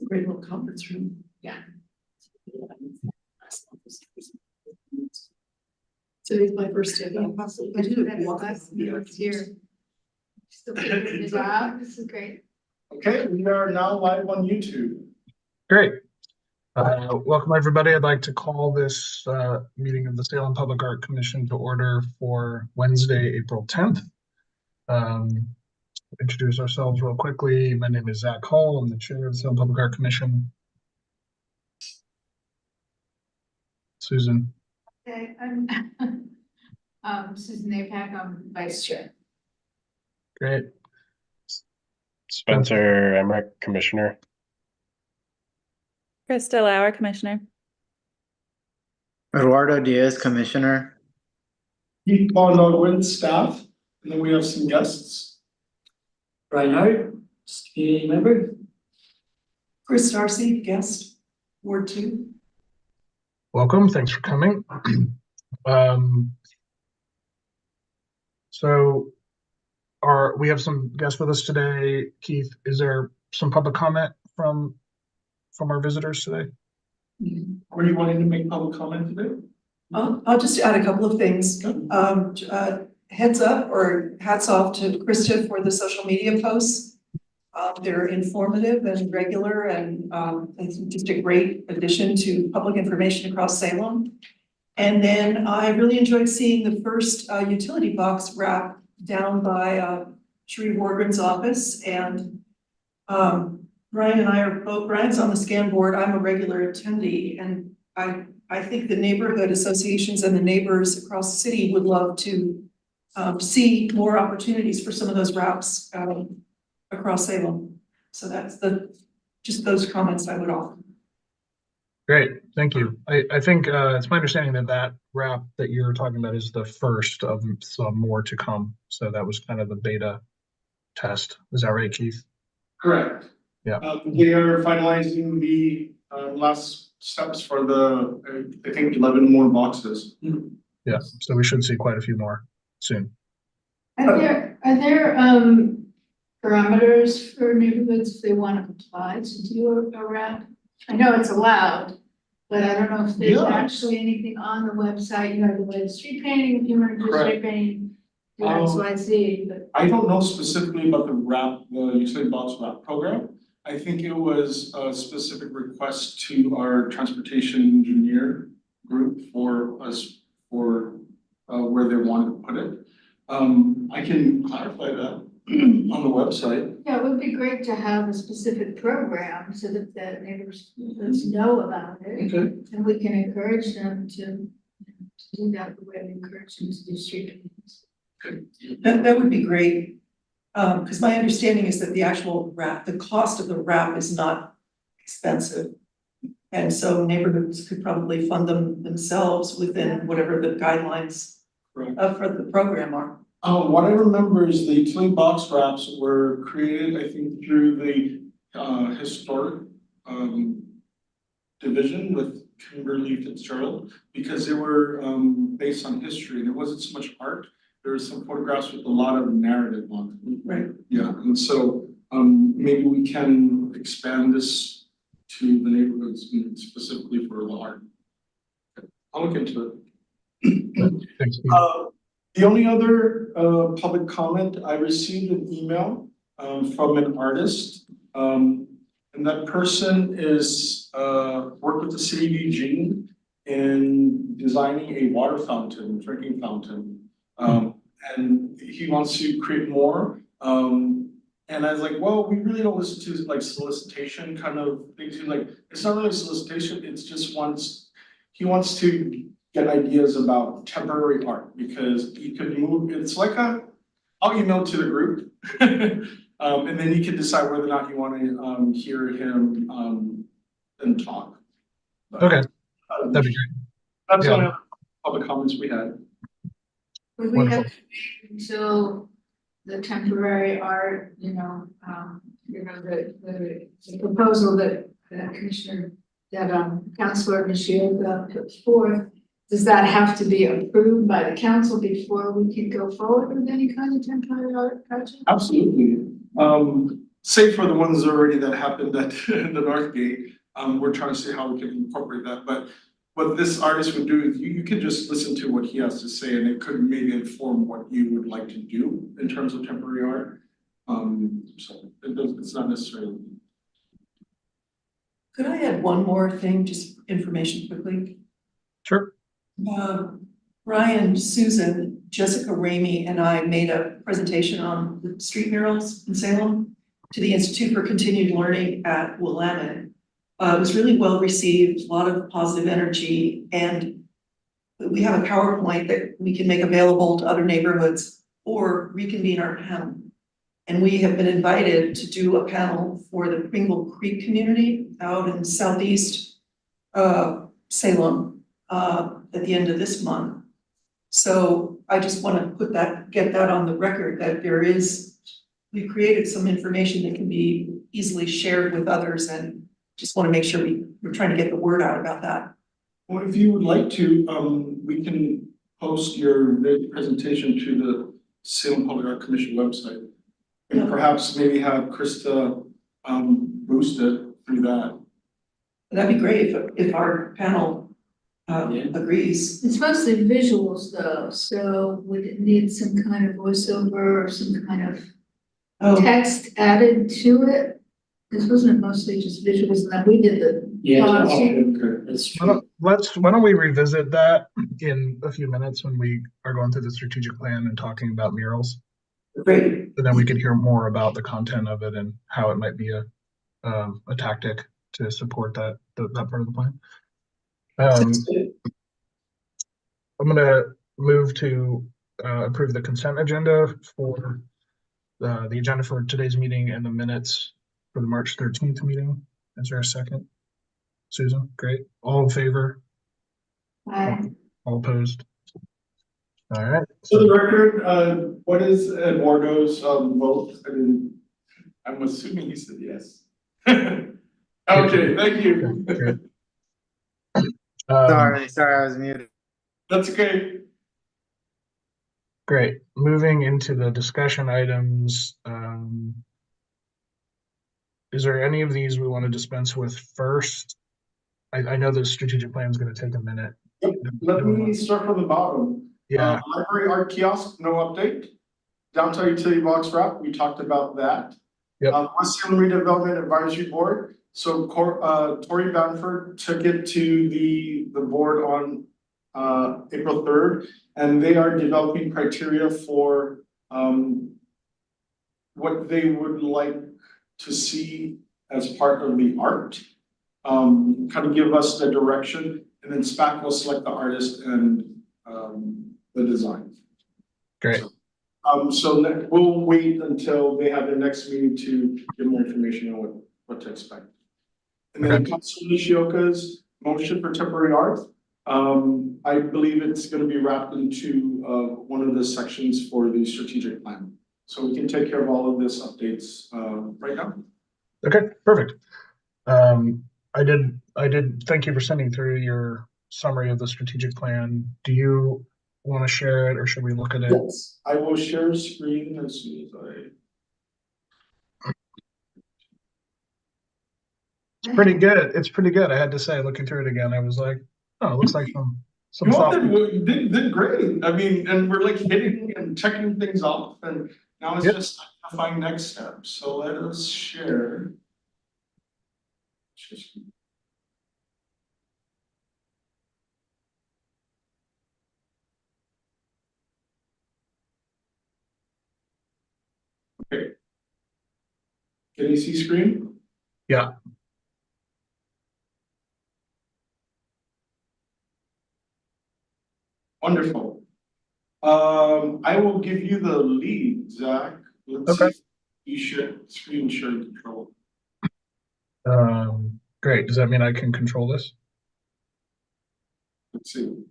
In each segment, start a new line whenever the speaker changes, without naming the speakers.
great little conference room.
Yeah.
Today's my first day.
I do have one last year here. Still doing the job. This is great.
Okay, we are now live on YouTube.
Great. Welcome, everybody. I'd like to call this meeting of the Salem Public Art Commission to order for Wednesday, April 10th. Introduce ourselves real quickly. My name is Zach Hall. I'm the chair of the Salem Public Art Commission. Susan.
Okay, I'm Susan Napak. I'm vice chair.
Great.
Spencer Emmerich, Commissioner.
Krista Lauer, Commissioner.
Eduardo Diaz, Commissioner.
Keith Baldwin, staff, and then we have some guests.
Brian Hart, community member. Chris Darcy, guest, Ward 2.
Welcome. Thanks for coming. We have some guests with us today. Keith, is there some public comment from our visitors today?
Were you wanting to make public comment today?
I'll just add a couple of things. Heads up or hats off to Krista for the social media posts. They're informative and regular and it's just a great addition to public information across Salem. And then I really enjoyed seeing the first utility box wrap down by Sheree Wardren's office. And Brian and I are both, Brian's on the scan board, I'm a regular attendee, and I think the neighborhood associations and the neighbors across the city would love to see more opportunities for some of those wraps across Salem. So that's just those comments I would offer.
Great, thank you. I think it's my understanding that wrap that you're talking about is the first of some more to come. So that was kind of the beta test. Is that right, Keith?
Correct.
Yeah.
They are finalizing the last steps for the, I think 11 more boxes.
Yeah, so we should see quite a few more soon.
Are there parameters for neighborhoods if they want to apply to do a wrap? I know it's allowed, but I don't know if there's actually anything on the website, you know, the way the street painting, if you want to do street painting, do X, Y, Z, but.
I don't know specifically about the utility box wrap program. I think it was a specific request to our transportation engineer group for us for where they wanted to put it. I can clarify that on the website.
Yeah, it would be great to have a specific program so that the neighbors know about it.
Okay.
And we can encourage them to do that the way we encourage them to do street paintings.
That would be great. Because my understanding is that the actual wrap, the cost of the wrap is not expensive. And so neighborhoods could probably fund them themselves within whatever the guidelines for the program are.
What I remember is the utility box wraps were created, I think, through the historic division with Kimberly Fitzgerald, because they were based on history and it wasn't so much art. There were some photographs with a lot of narrative on them.
Right.
Yeah, and so maybe we can expand this to the neighborhoods specifically for the art. I'll look into it.
Thanks.
The only other public comment, I received an email from an artist, and that person is worked with the city of Eugene in designing a water fountain, drinking fountain. And he wants to create more. And I was like, well, we really don't listen to like solicitation kind of things. Like, it's not really solicitation, it's just he wants to get ideas about temporary art because you could move, it's like I'll email to the group. And then you can decide whether or not you want to hear him and talk. But,
Okay, that'd be great.
That's all the public comments we had.
Would we have to wait until the temporary art, the proposal that Councilor Michiel put forth, does that have to be approved by the council before we can go forward with any kind of temporary art project?
Absolutely. save for the ones already that happened at the North Gate, we're trying to see how we can incorporate that, but what this artist would do is you could just listen to what he has to say and it could maybe inform what you would like to do in terms of temporary art. So it's not necessarily.
Could I add one more thing, just information quickly?
Sure.
Ryan, Susan, Jessica Ramey, and I made a presentation on the street murals in Salem to the Institute for Continued Learning at Willamette. It was really well received, a lot of positive energy, and we have a PowerPoint that we can make available to other neighborhoods or reconvene our panel. And we have been invited to do a panel for the Pringle Creek community out in southeast Salem at the end of this month. So I just want to get that on the record that we've created some information that can be easily shared with others, and just want to make sure we're trying to get the word out about that.
Well, if you would like to, we can post your presentation to the Salem Public Art Commission website. And perhaps maybe have Krista boost it through that.
That'd be great if our panel agrees.
It's mostly visuals though, so would it need some kind of voiceover or some kind of
Oh,
text added to it? This wasn't mostly just visuals, and then we did the.
Yeah,
Okay.
that's
Why
true.
don't we revisit that in a few minutes when we are going through the strategic plan and talking about murals?
great.
And then we can hear more about the content of it and how it might be a tactic to support that part of the plan.
Sounds good.
I'm gonna move to approve the consent agenda for the agenda for today's meeting and the minutes for the March 13th meeting. Is there a second? Susan, great. All in favor? All opposed? All right.
So the record, what is Eduardo's vote? I mean, I'm assuming he said yes. Okay, thank you.
Good.
Sorry, I was muted.
That's okay.
Great. Moving into the discussion items. Is there any of these we want to dispense with first? I know the strategic plan is going to take a minute.
Let me start from the bottom.
Yeah.
Library art kiosk, no update. Downtown utility box wrap, we talked about that.
Yep.
West Salem Redevelopment Advisory Board. So Tori Bamford took it to the board on April 3rd, and they are developing criteria for what they would like to see as part of the art. Kind of give us the direction, and then SPAC will select the artist and the design.
Great.
So we'll wait until they have their next meeting to get more information on what to expect. And then Councilor Nishioka's motion for temporary art. I believe it's going to be wrapped into one of the sections for the strategic plan. So we can take care of all of this updates right now.
Okay, perfect. I did thank you for sending through your summary of the strategic plan. Do you want to share it or should we look at it?
Yes, I will share screen as soon as I.
It's pretty good. It's pretty good. I had to say, looking through it again, I was like, oh, it looks like some
You all
thought.
did great. I mean, and we're like hitting and checking things off, and now it's just identifying next steps. So let us share. Okay. Can you see screen?
Yeah.
Wonderful. I will give you the lead, Zach. Let's see if you should screen share control.
Great. Does that mean I can control this?
Let's see.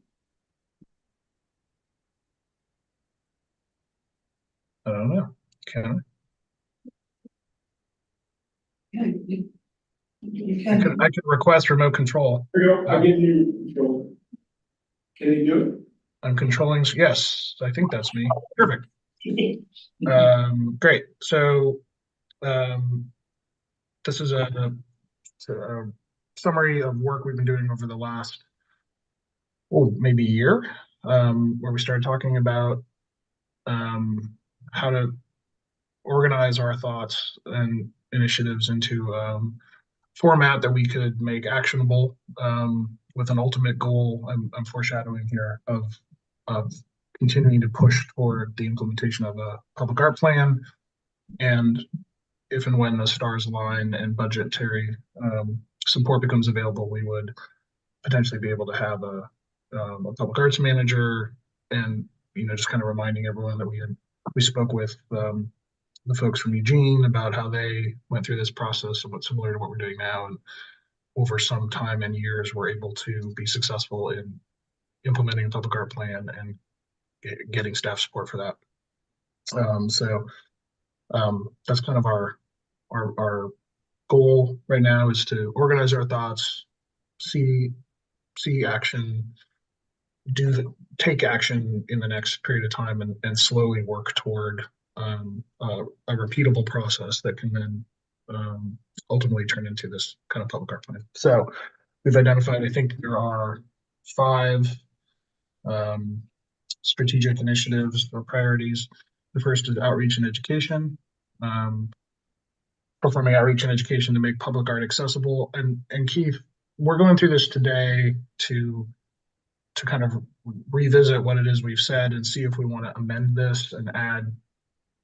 I don't know. Can
Yeah, you
I?
can.
I could request remote control.
Here we go. I give you control. Can you do it?
I'm controlling. Yes, I think that's me. Perfect. Great. So this is a summary of work we've been doing over the last, maybe year, where we started talking about how to organize our thoughts and initiatives into format that we could make actionable, with an ultimate goal. I'm foreshadowing here of continuing to push toward the implementation of a public art plan, and if and when the stars align and budgetary support becomes available, we would potentially be able to have a public arts manager, and just kind of reminding everyone that we spoke with the folks from Eugene about how they went through this process, somewhat similar to what we're doing now, and over some time and years were able to be successful in implementing a public art plan and getting staff support for that. That's kind of our goal right now, is to organize our thoughts, see action, take action in the next period of time, and slowly work toward a repeatable process that can then ultimately turn into this kind of public art plan. So we've identified, I think there are 5 strategic initiatives or priorities. The first is outreach and education. Performing outreach and education to make public art accessible. And Keith, we're going through this today to kind of revisit what it is we've said and see if we want to amend this and add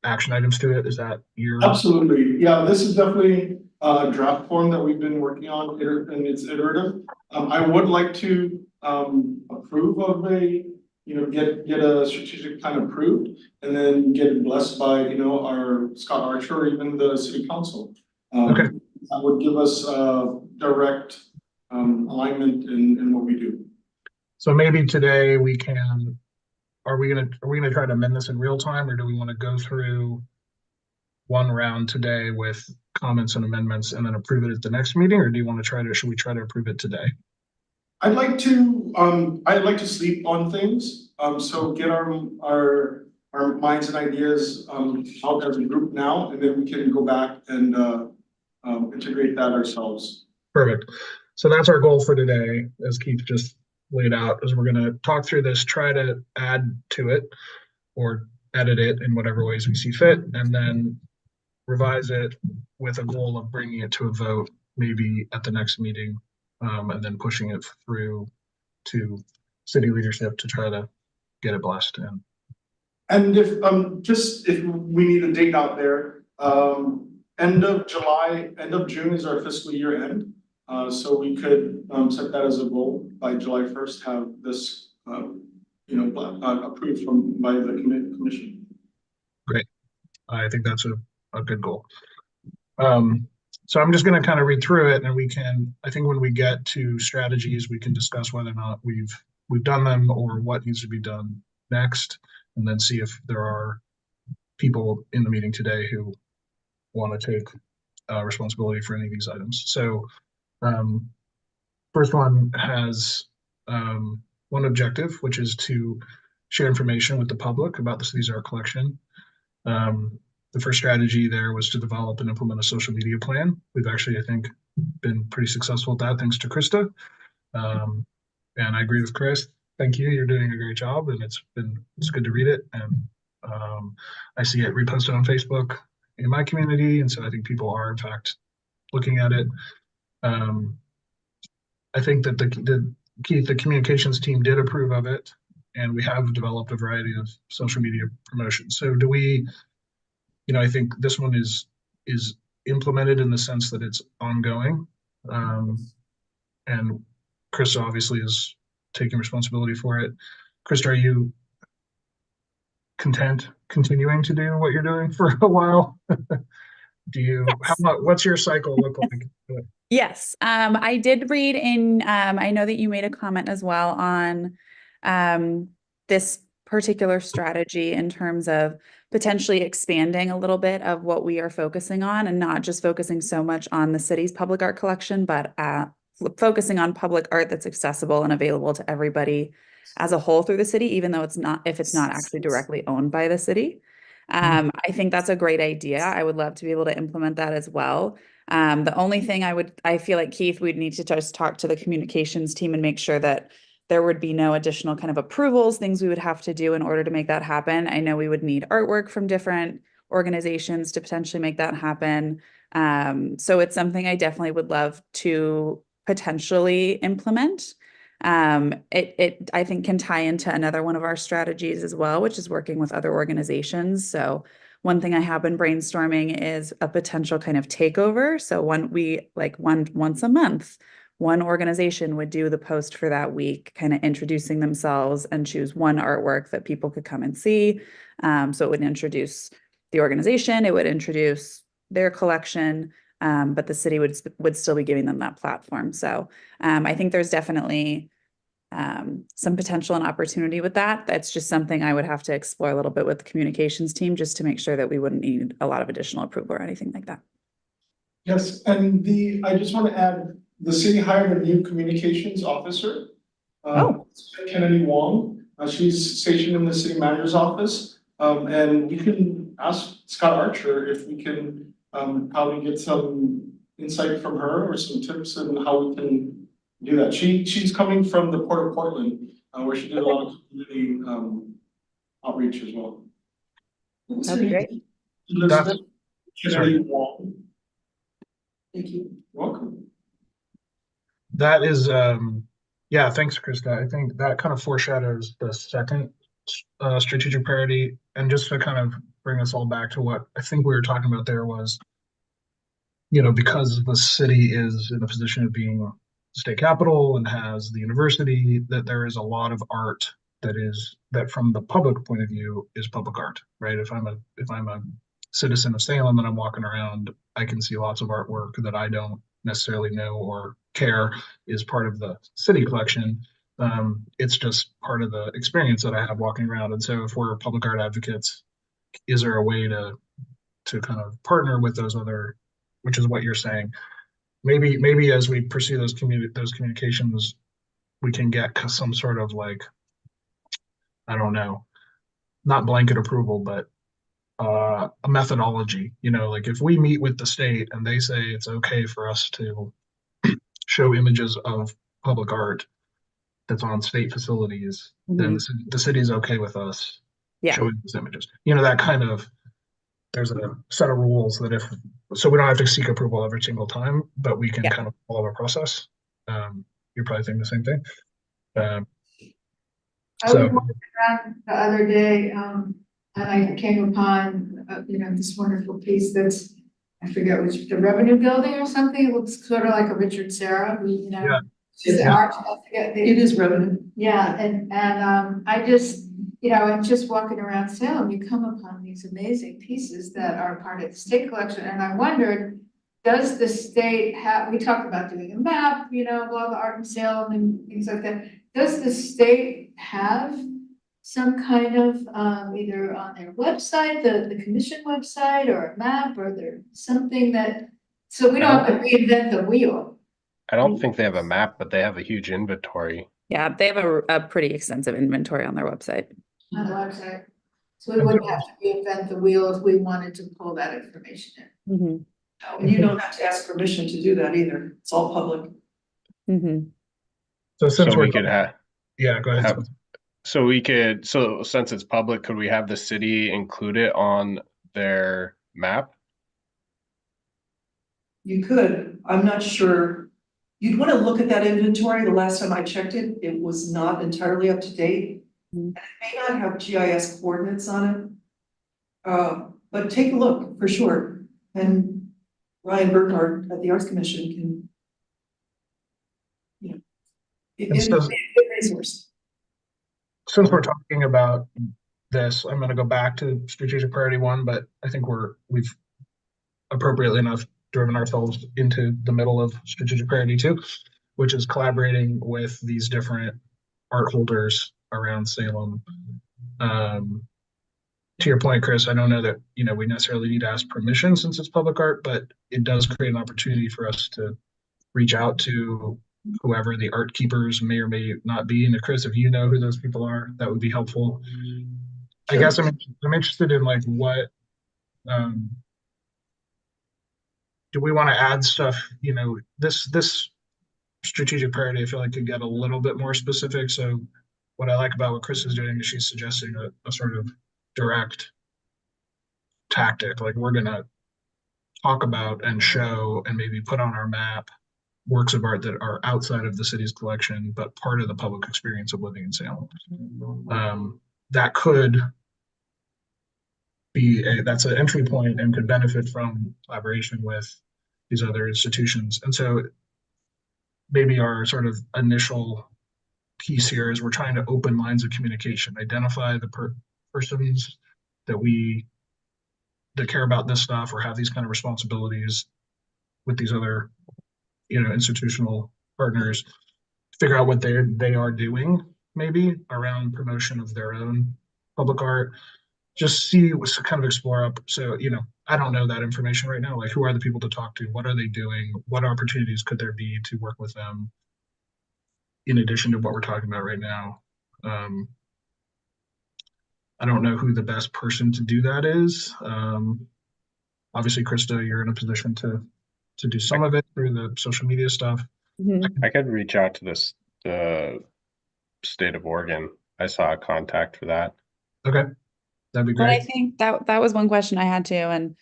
action items to it. Is that your?
Absolutely. Yeah, this is definitely a draft form that we've been working on, and it's iterative. I would like to approve of get a strategic plan approved, and then get it blessed by, our Scott Archer or even the city council.
Okay.
That would give us direct alignment in what we do.
So maybe today we can, are we gonna try to amend this in real time, or do we want to go through one round today with comments and amendments and then approve it at the next meeting, or should we try to approve it today?
I'd like to sleep on things, so get our minds and ideas out as a group now, and then we can go back and integrate that ourselves.
Perfect. So that's our goal for today, as Keith just laid out, is we're going to talk through this, try to add to it or edit it in whatever ways we see fit, and then revise it with a goal of bringing it to a vote maybe at the next meeting, and then pushing it through to city leadership to try to get it blessed in.
And if we need a date out there, end of July, end of June is our fiscal year end. So we could set that as a goal by July 1st, have this approved by the commission. Great.
I think that's a good goal. So I'm just going to kind of read through it, and I think when we get to strategies, we can discuss whether or not we've done them or what needs to be done next, and then see if there are people in the meeting today who want to take responsibility for any of these items. So first one has one objective, which is to share information with the public about the city's art collection. The first strategy there was to develop and implement a social media plan. We've actually, I think, been pretty successful at that, thanks to Krista. And I agree with Chris. Thank you. You're doing a great job, and it's good to read it. And I see it reposted on Facebook in my community, and so I think people are in fact looking at it. I think that the communications team did approve of it, and we have developed a variety of social media promotions. So do we? I think this one is implemented in the sense that it's ongoing, and Krista obviously is taking responsibility for it. Krista, are you content continuing to do what you're doing for a while? What's your cycle look like?
Yes, I did read in, I know that you made a comment as well on this particular strategy in terms of potentially expanding a little bit of what we are focusing on, and not just focusing so much on the city's public art collection, but focusing on public art that's accessible and available to everybody as a whole through the city, even though if it's not actually directly owned by the city. I think that's a great idea. I would love to be able to implement that as well. The only thing I feel like Keith, we'd need to just talk to the communications team and make sure that there would be no additional kind of approvals, things we would have to do in order to make that happen. I know we would need artwork from different organizations to potentially make that happen. So it's something I definitely would love to potentially implement. It I think can tie into another one of our strategies as well, which is working with other organizations. So one thing I have been brainstorming is a potential kind of takeover. So once a month, one organization would do the post for that week, kind of introducing themselves and choose one artwork that people could come and see. So it would introduce the organization, it would introduce their collection, but the city would still be giving them that platform. So I think there's definitely some potential and opportunity with that. That's just something I would have to explore a little bit with the communications team just to make sure that we wouldn't need a lot of additional approval or anything like that.
Yes, and I just want to add, the city hired a new communications officer.
Oh.
Kennedy Wong, she's stationed in the city manager's office. And we can ask Scott Archer if we can, probably get some insight from her or some tips on how we can do that. She's coming from the Port of Portland, where she did a lot of community, outreach as well.
That'd be great.
Elizabeth Kennedy
Sorry.
Wong,
Thank you.
welcome.
That is, yeah, thanks, Krista. I think that kind of foreshadows the second strategic priority. And just to kind of bring us all back to what I think we were talking about there was, because the city is in a position of being state capital and has the university, that there is a lot of art that from the public point of view is public art, right? If I'm a citizen of Salem and I'm walking around, I can see lots of artwork that I don't necessarily know or care is part of the city collection. It's just part of the experience that I have walking around. And so if we're public art advocates, is there a way to kind of partner with those other, which is what you're saying? Maybe as we pursue those communications, we can get some sort of like, I don't know, not blanket approval, but a methodology. Like if we meet with the state and they say it's okay for us to show images of public art that's on state facilities, then the city's okay with us showing those images. That kind of, there's a set of rules that so we don't have to seek approval every single time, but we can kind of follow a process. You're probably thinking the same thing.
I was walking around the other day, and I came upon, this wonderful piece that's, I forget which, the Revenue Building or something. It looks sort of like a Richard Serra, who, is the art, I forget.
It is revenue.
Yeah, and I just, and just walking around Salem, you come upon these amazing pieces that are part of the state collection, and I wondered, does the state have, we talked about doing a map, of all the art in Salem and things like that. Does the state have some kind of, either on their website, the commission website, or a map, or there something that, so we don't have to reinvent the wheel?
I don't think they have a map, but they have a huge inventory.
Yeah, they have a pretty extensive inventory on their website.
On the website. So we wouldn't have to reinvent the wheel if we wanted to pull that information in.
And you don't have to ask permission to do that either. It's all public.
So since
we could
yeah, go ahead.
So since it's public, could we have the city include it on their map?
You could, I'm not sure. You'd want to look at that inventory. The last time I checked it, it was not entirely up to date. And it may not have GIS coordinates on it. But take a look for sure. And Ryan Burkhardt at the Arts Commission can, it's a good resource.
Since we're talking about this, I'm going to go back to strategic priority 1, but I think we've appropriately enough driven ourselves into the middle of strategic priority 2, which is collaborating with these different art holders around Salem. To your point, Chris, I don't know that we necessarily need to ask permission since it's public art, but it does create an opportunity for us to reach out to whoever the art keepers may or may not be. And Chris, if you know who those people are, that would be helpful. I guess I'm interested in like what, um, do we want to add stuff, this strategic priority, I feel like could get a little bit more specific. So what I like about what Chris is doing is she's suggesting a sort of direct tactic, like we're gonna talk about and show and maybe put on our map works of art that are outside of the city's collection, but part of the public experience of living in Salem. That could be that's an entry point and could benefit from collaboration with these other institutions. And so maybe our sort of initial piece here is we're trying to open lines of communication, identify the persons that that care about this stuff or have these kind of responsibilities with these other, institutional partners, figure out what they are doing maybe around promotion of their own public art. Just kind of explore up. So, I don't know that information right now. Like, who are the people to talk to? What are they doing? What opportunities could there be to work with them in addition to what we're talking about right now? I don't know who the best person to do that is. Obviously, Krista, you're in a position to do some of it through the social media stuff.
I could reach out to the state of Oregon. I saw a contact for that.
Okay, that'd be
Well, I
great.
think that was one question I had too, and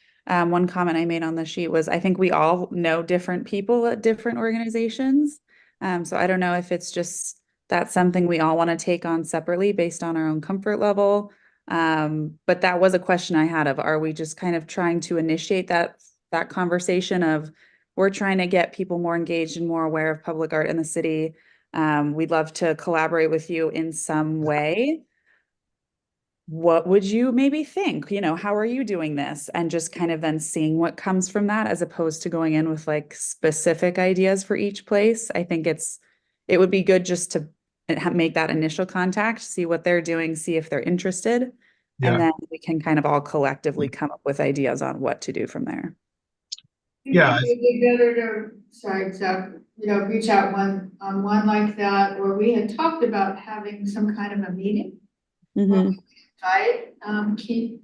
one comment I made on the sheet was I think we all know different people at different organizations. So I don't know if it's just that's something we all want to take on separately based on our own comfort level. But that was a question I had of are we just kind of trying to initiate that conversation of we're trying to get people more engaged and more aware of public art in the city. We'd love to collaborate with you in some way. What would you maybe think? How are you doing this? And just kind of then seeing what comes from that as opposed to going in with like specific ideas for each place. I think it would be good just to make that initial contact, see what they're doing, see if they're interested.
Yeah.
And then we can kind of all collectively come up with ideas on what to do from there.
Yeah.
It'd be better to, sorry, Zach, reach out on one like that, or we had talked about having some kind of a meeting.
Mhm.
Right, keep,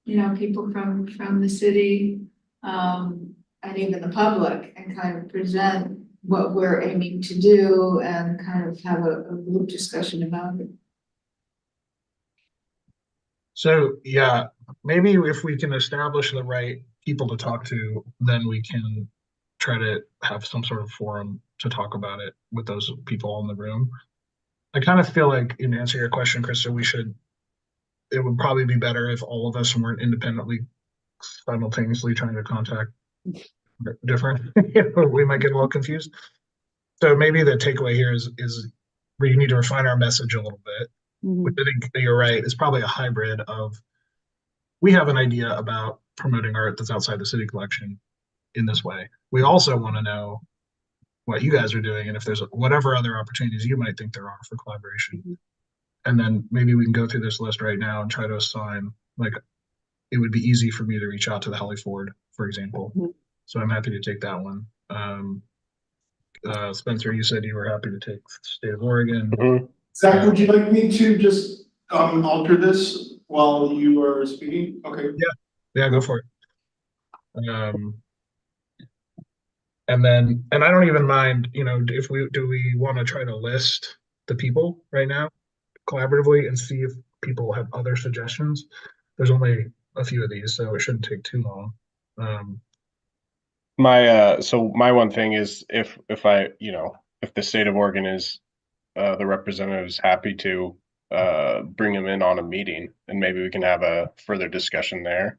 people from the city, and even the public and kind of present what we're aiming to do and kind of have a group discussion about it.
So yeah, maybe if we can establish the right people to talk to, then we can try to have some sort of forum to talk about it with those people in the room. I kind of feel like, in answer your question, Krista, it would probably be better if all of us weren't independently simultaneously trying to contact different. We might get a little confused. So maybe the takeaway here is we need to refine our message a little bit. Which I think you're right, is probably a hybrid of we have an idea about promoting art that's outside the city collection in this way. We also want to know what you guys are doing and if there's whatever other opportunities you might think there are for collaboration. And then maybe we can go through this list right now and try to assign, like, it would be easy for me to reach out to the Holly Ford, for example. So I'm happy to take that one. Spencer, you said you were happy to take State of Oregon.
Zach, would you like me to just alter this while you are speaking? Okay.
Yeah, go for it. And I don't even mind, if we want to try to list the people right now collaboratively and see if people have other suggestions. There's only a few of these, so it shouldn't take too long.
So my one thing is if the state of Oregon is the representative is happy to bring him in on a meeting and maybe we can have a further discussion there.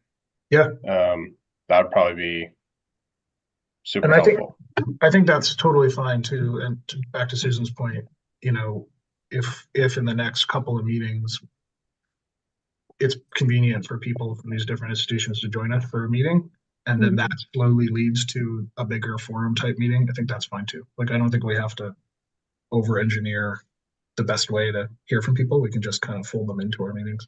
Yeah.
That would probably be super
And
helpful.
I think that's totally fine too. And back to Susan's point, if in the next couple of meetings it's convenient for people from these different institutions to join us for a meeting, and then that slowly leads to a bigger forum type meeting, I think that's fine too. Like, I don't think we have to over engineer the best way to hear from people. We can just kind of fold them into our meetings.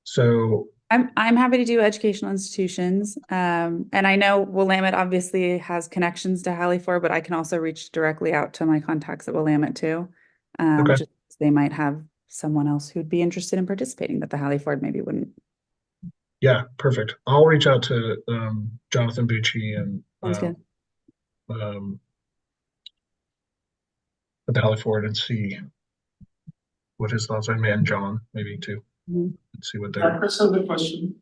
So
I'm happy to do educational institutions. And I know Willamette obviously has connections to Halliford, but I can also reach directly out to my contacts at Willamette too.
Okay.
Just they might have someone else who'd be interested in participating that the Halliford maybe wouldn't.
Yeah, perfect. I'll reach out to Jonathan Bucci and
Sounds good.
the Halliford and see what his thoughts are, and John maybe too,
Mhm.
and see what they're.
Chris has a question.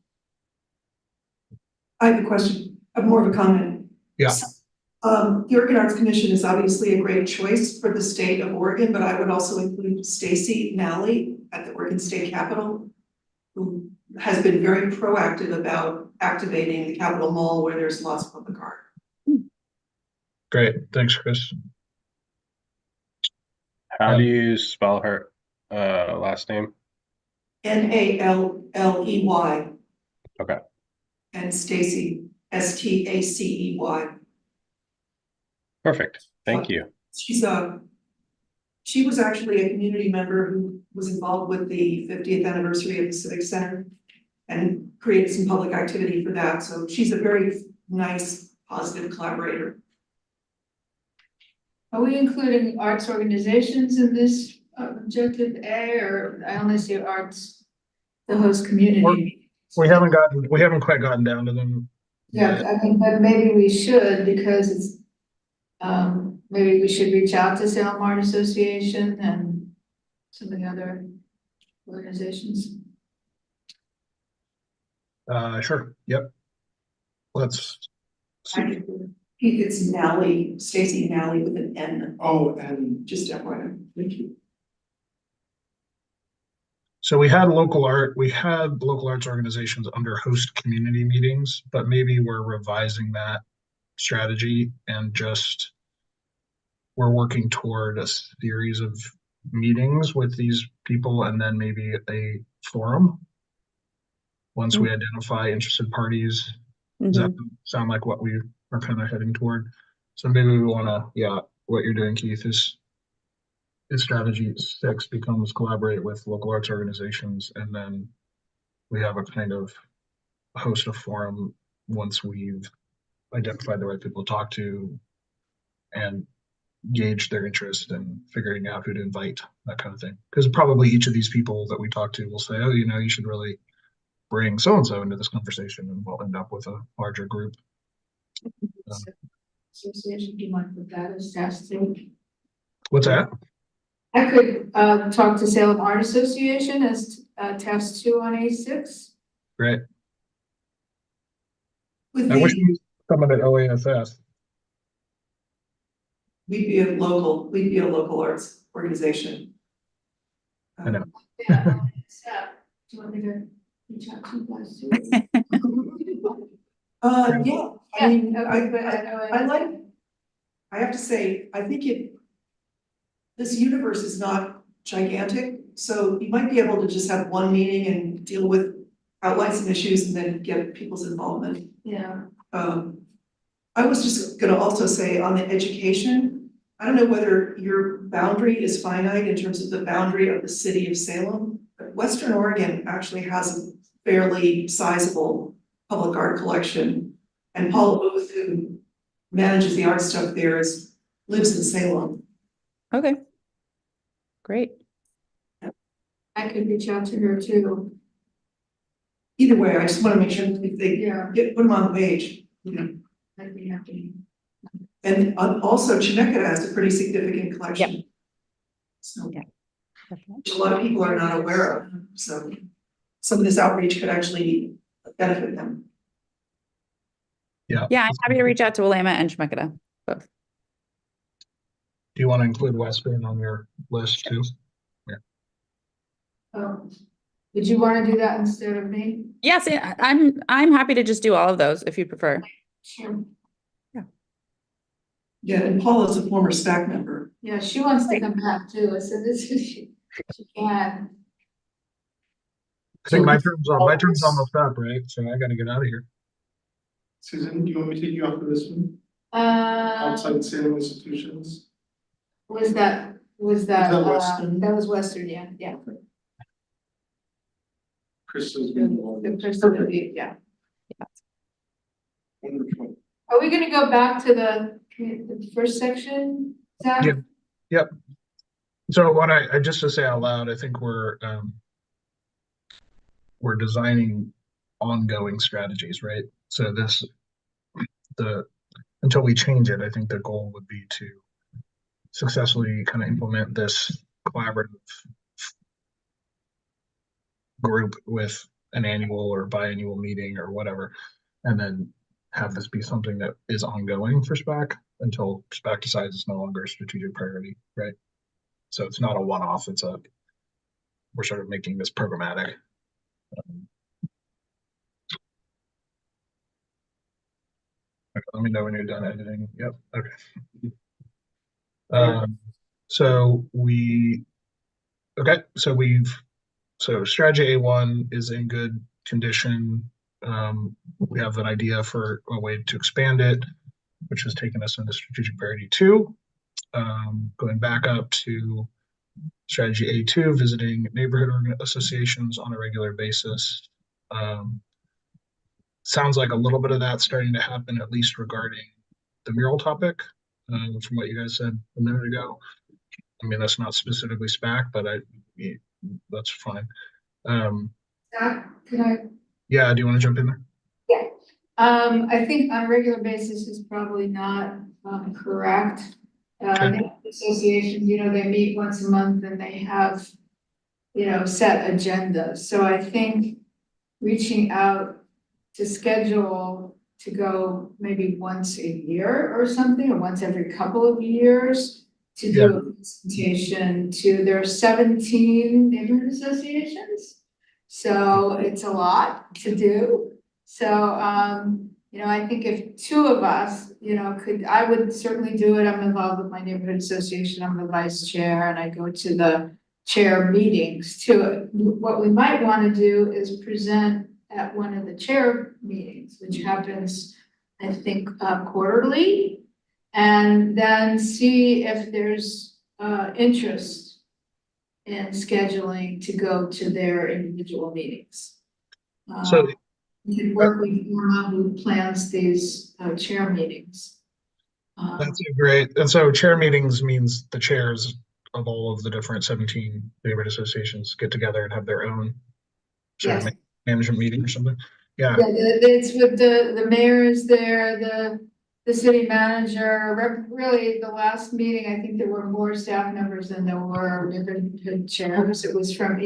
I have a question, more of a comment.
Yeah.
The Oregon Arts Commission is obviously a great choice for the state of Oregon, but I would also include Stacy Nally at the Oregon State Capitol, who has been very proactive about activating the Capitol Mall where there's lots of public art.
Great, thanks, Chris.
How do you spell her last name?
Nalley.
Okay.
And Stacy, Stacey.
Perfect. Thank you.
She was actually a community member who was involved with the 50th anniversary of the Civic Center and created some public activity for that. So she's a very nice, positive collaborator.
Are we including arts organizations in this objective A, or I only see arts, the host community?
We haven't quite gotten down to them.
Yeah, I mean, but maybe we should, because it's, maybe we should reach out to Salem Art Association and some of the other organizations.
Sure, yep. Let's see.
It's Nally, Stacy Nally with an N.
Oh, and
Just FYI. Thank you.
So we had local arts organizations under host community meetings, but maybe we're revising that strategy and just we're working toward a series of meetings with these people and then maybe a forum. Once we identify interested parties, does that sound like what we are kind of heading toward? So maybe we want to, what you're doing, Keith, is strategy 6 becomes collaborate with local arts organizations, and then we have a kind of host a forum once we've identified the right people to talk to and gauge their interest in figuring out who to invite, that kind of thing. Because probably each of these people that we talk to will say, oh, you should really bring so-and-so into this conversation, and we'll end up with a larger group.
Association, do you want to put that as task 2?
What's that?
I could talk to Salem Art Association as task 2 on A6.
Great.
With
I wish we used someone at OASS.
we'd be a local arts organization.
I know.
Yeah, do you want me to reach out to you guys too?
Yeah, I mean,
okay,
I have to say, I think this universe is not gigantic, so you might be able to just have one meeting and deal with, outline some issues and then get people's involvement.
yeah.
I was just gonna also say on the education, I don't know whether your boundary is finite in terms of the boundary of the city of Salem, but Western Oregon actually has a fairly sizable public art collection. And Paula Booth, who manages the art stuff there, lives in Salem.
Okay. Great.
I could reach out to her too.
Either way, I just wanna make sure if they put them on the page,
I'd be happy.
And also Chemeketa has a pretty significant collection.
Yep.
So
Yeah, definitely.
a lot of people are not aware of, so some of this outreach could actually benefit them.
Yeah.
Yeah, I'm happy to reach out to Willamette and Chemeketa, both.
Do you want to include Western on your list too?
Would you want to do that instead of me?
Yes, I'm happy to just do all of those if you prefer.
Sure.
Yeah, and Paula's a former SPAC member.
Yeah, she wants to come back too. I said this is she can.
I think my turn's almost up, right? So I gotta get out of here.
Susan, do you want me to take you off of this one?
Uh,
Outside Salem institutions?
was that
Western?
that was Western, yeah.
Chris has
The
been.
person, yeah.
Wonderful.
Are we gonna go back to the first section, Zach?
Yeah. Yep. So what I just to say out loud, I think we're designing ongoing strategies, right? So the until we change it, I think the goal would be to successfully kind of implement this collaborative group with an annual or biannual meeting or whatever, and then have this be something that is ongoing for SPAC until SPAC decides it's no longer a strategic priority, right? So it's not a one-off, we're sort of making this programmatic. Okay, let me know when you're done editing. Yep, okay. Um, so so strategy A1 is in good condition. We have an idea for a way to expand it, which has taken us into strategic priority 2. Going back up to strategy A2, visiting neighborhood associations on a regular basis. Sounds like a little bit of that starting to happen, at least regarding the mural topic, from what you guys said a minute ago. I mean, that's not specifically SPAC, but that's fine.
Zach, can I?
Yeah, do you want to jump in there?
Yeah. I think on a regular basis is probably not, correct.
Okay.
Associations, they meet once a month and they have, set agendas. So I think reaching out to schedule to go maybe once a year or something, or once every couple of years to do a presentation to their 17 neighborhood associations. So it's a lot to do. So, I think if 2 of us, I would certainly do it. I'm involved with my neighborhood association. I'm the vice chair and I go to the chair meetings too. What we might want to do is present at one of the chair meetings, which happens, I think, quarterly. And then see if there's interest in scheduling to go to their individual meetings.
So
We can work with Norma who plans these chair meetings.
that's great. And so chair meetings means the chairs of all of the different 17 neighborhood associations get together and have their own sort of
Yes.
management meeting or something. Yeah.
Yeah, it's with the mayor is there, the city manager, really the last meeting, I think there were more staff members than there were neighborhood chairs. It was from,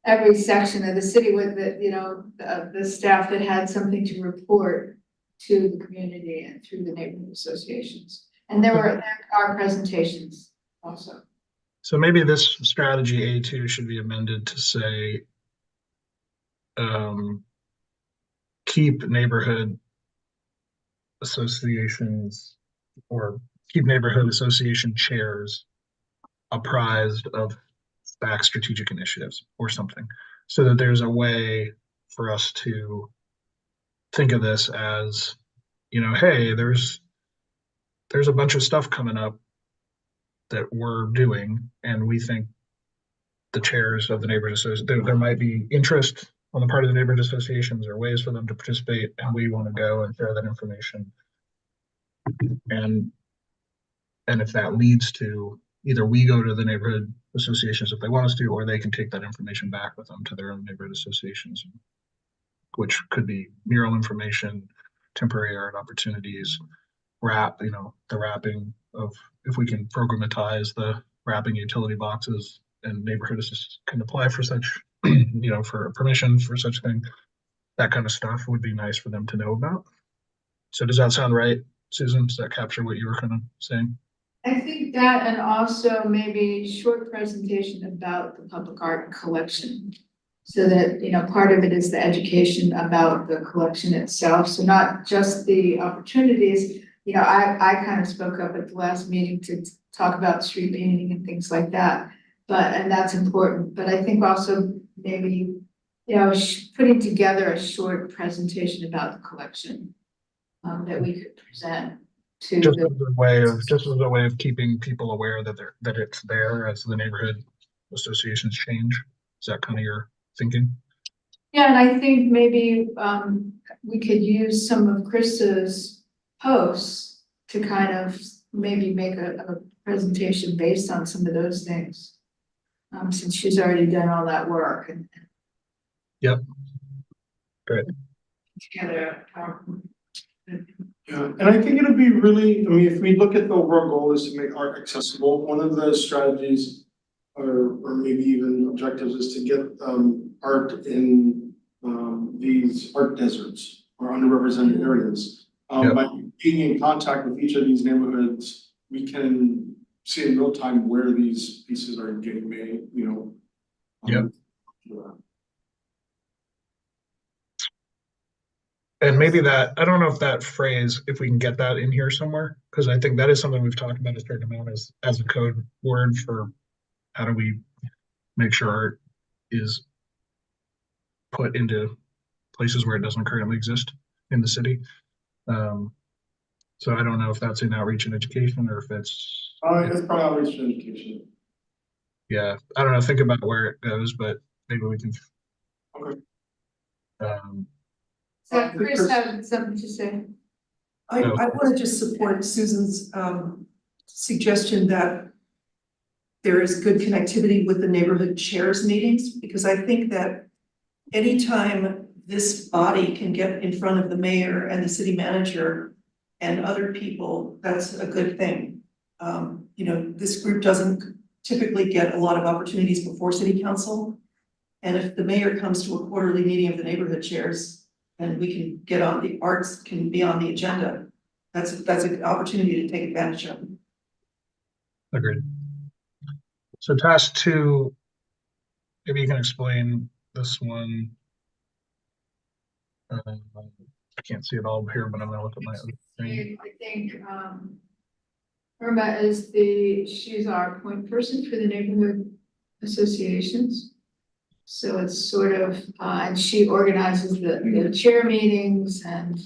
every section of the city with the staff that had something to report to the community and through the neighborhood associations. And there are presentations also.
So maybe this strategy A2 should be amended to say, keep neighborhood associations or keep neighborhood association chairs apprised of SPAC strategic initiatives or something, so that there's a way for us to think of this as, hey, there's a bunch of stuff coming up that we're doing, and we think the chairs of the neighborhood association, there might be interest on the part of the neighborhood associations or ways for them to participate, and we want to go and share that information. And if that leads to either we go to the neighborhood associations if they want us to, or they can take that information back with them to their own neighborhood associations, which could be mural information, temporary art opportunities, the wrapping of, if we can programatize the wrapping utility boxes, and neighborhood assistants can apply for such, for permission for such thing. That kind of stuff would be nice for them to know about. So does that sound right, Susan? Does that capture what you were kind of saying?
I think that, and also maybe short presentation about the public art collection. So that, part of it is the education about the collection itself. So not just the opportunities, I kind of spoke up at the last meeting to talk about street painting and things like that. And that's important, but I think also maybe, putting together a short presentation about the collection that we could present to
just as a way of keeping people aware that it's there as the neighborhood associations change. Is that kind of your thinking?
Yeah, and I think maybe we could use some of Krista's posts to kind of maybe make a presentation based on some of those things. Since she's already done all that work and.
Yep. Great.
Together.
Yeah, and I think it'll be really, I mean, if we look at the overall goal is to make art accessible, one of the strategies or maybe even objectives is to get art in these art deserts or underrepresented areas.
Yep.
By being in contact with each of these neighborhoods, we can see in real time where these pieces are getting made, you know.
Yep.
Yeah.
And maybe that, I don't know if that phrase, if we can get that in here somewhere, because I think that is something we've talked about a certain amount as a code word for how do we make sure art is put into places where it doesn't currently exist in the city. So I don't know if that's in outreach and education or if it's.
It's probably outreach and education.
Yeah, I don't know, think about where it goes, but maybe we can.
Okay.
So Chris had something to say.
I want to just support Susan's suggestion that there is good connectivity with the neighborhood chairs meetings, because I think that anytime this body can get in front of the mayor and the city manager and other people, that's a good thing. You know, this group doesn't typically get a lot of opportunities before city council. And if the mayor comes to a quarterly meeting of the neighborhood chairs, and we can get on, the arts can be on the agenda, that's an opportunity to take advantage of.
Agreed. So task 2, maybe you can explain this one. I can't see it all here, but I'm gonna look at my other thing.
I think, Irma she's our point person for the neighborhood associations. So it's sort of, and she organizes the chair meetings, and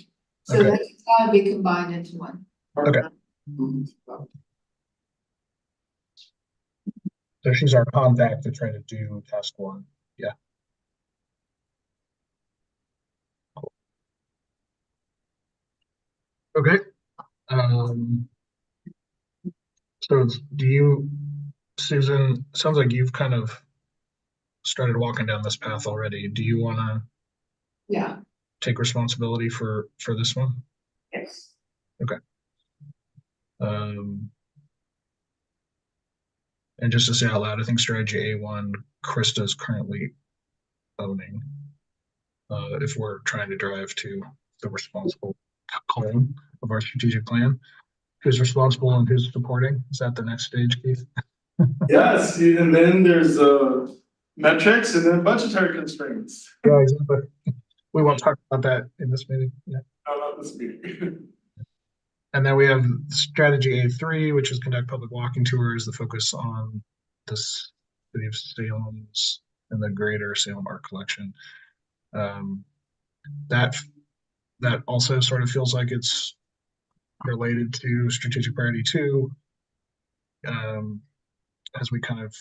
so
Okay.
that's gotta be combined into one.
Okay. So she's our contact to try to do task 1. Yeah. Cool. Okay. So do you, Susan, sounds like you've kind of started walking down this path already. Do you want to
Yeah.
take responsibility for this one?
Yes.
Okay. And just to say out loud, I think strategy A1, Krista is currently owning. If we're trying to drive to the responsible column of our strategic plan, who's responsible and who's supporting? Is that the next stage, Keith?
Yes, and then there's metrics and then budgetary constraints.
Yeah, exactly. We won't talk about that in this meeting. Yeah.
Not this meeting.
And then we have strategy A3, which is conduct public walking tours, the focus on the city of Salem's and the greater Salem art collection. That also sort of feels like it's related to strategic priority 2, as we kind of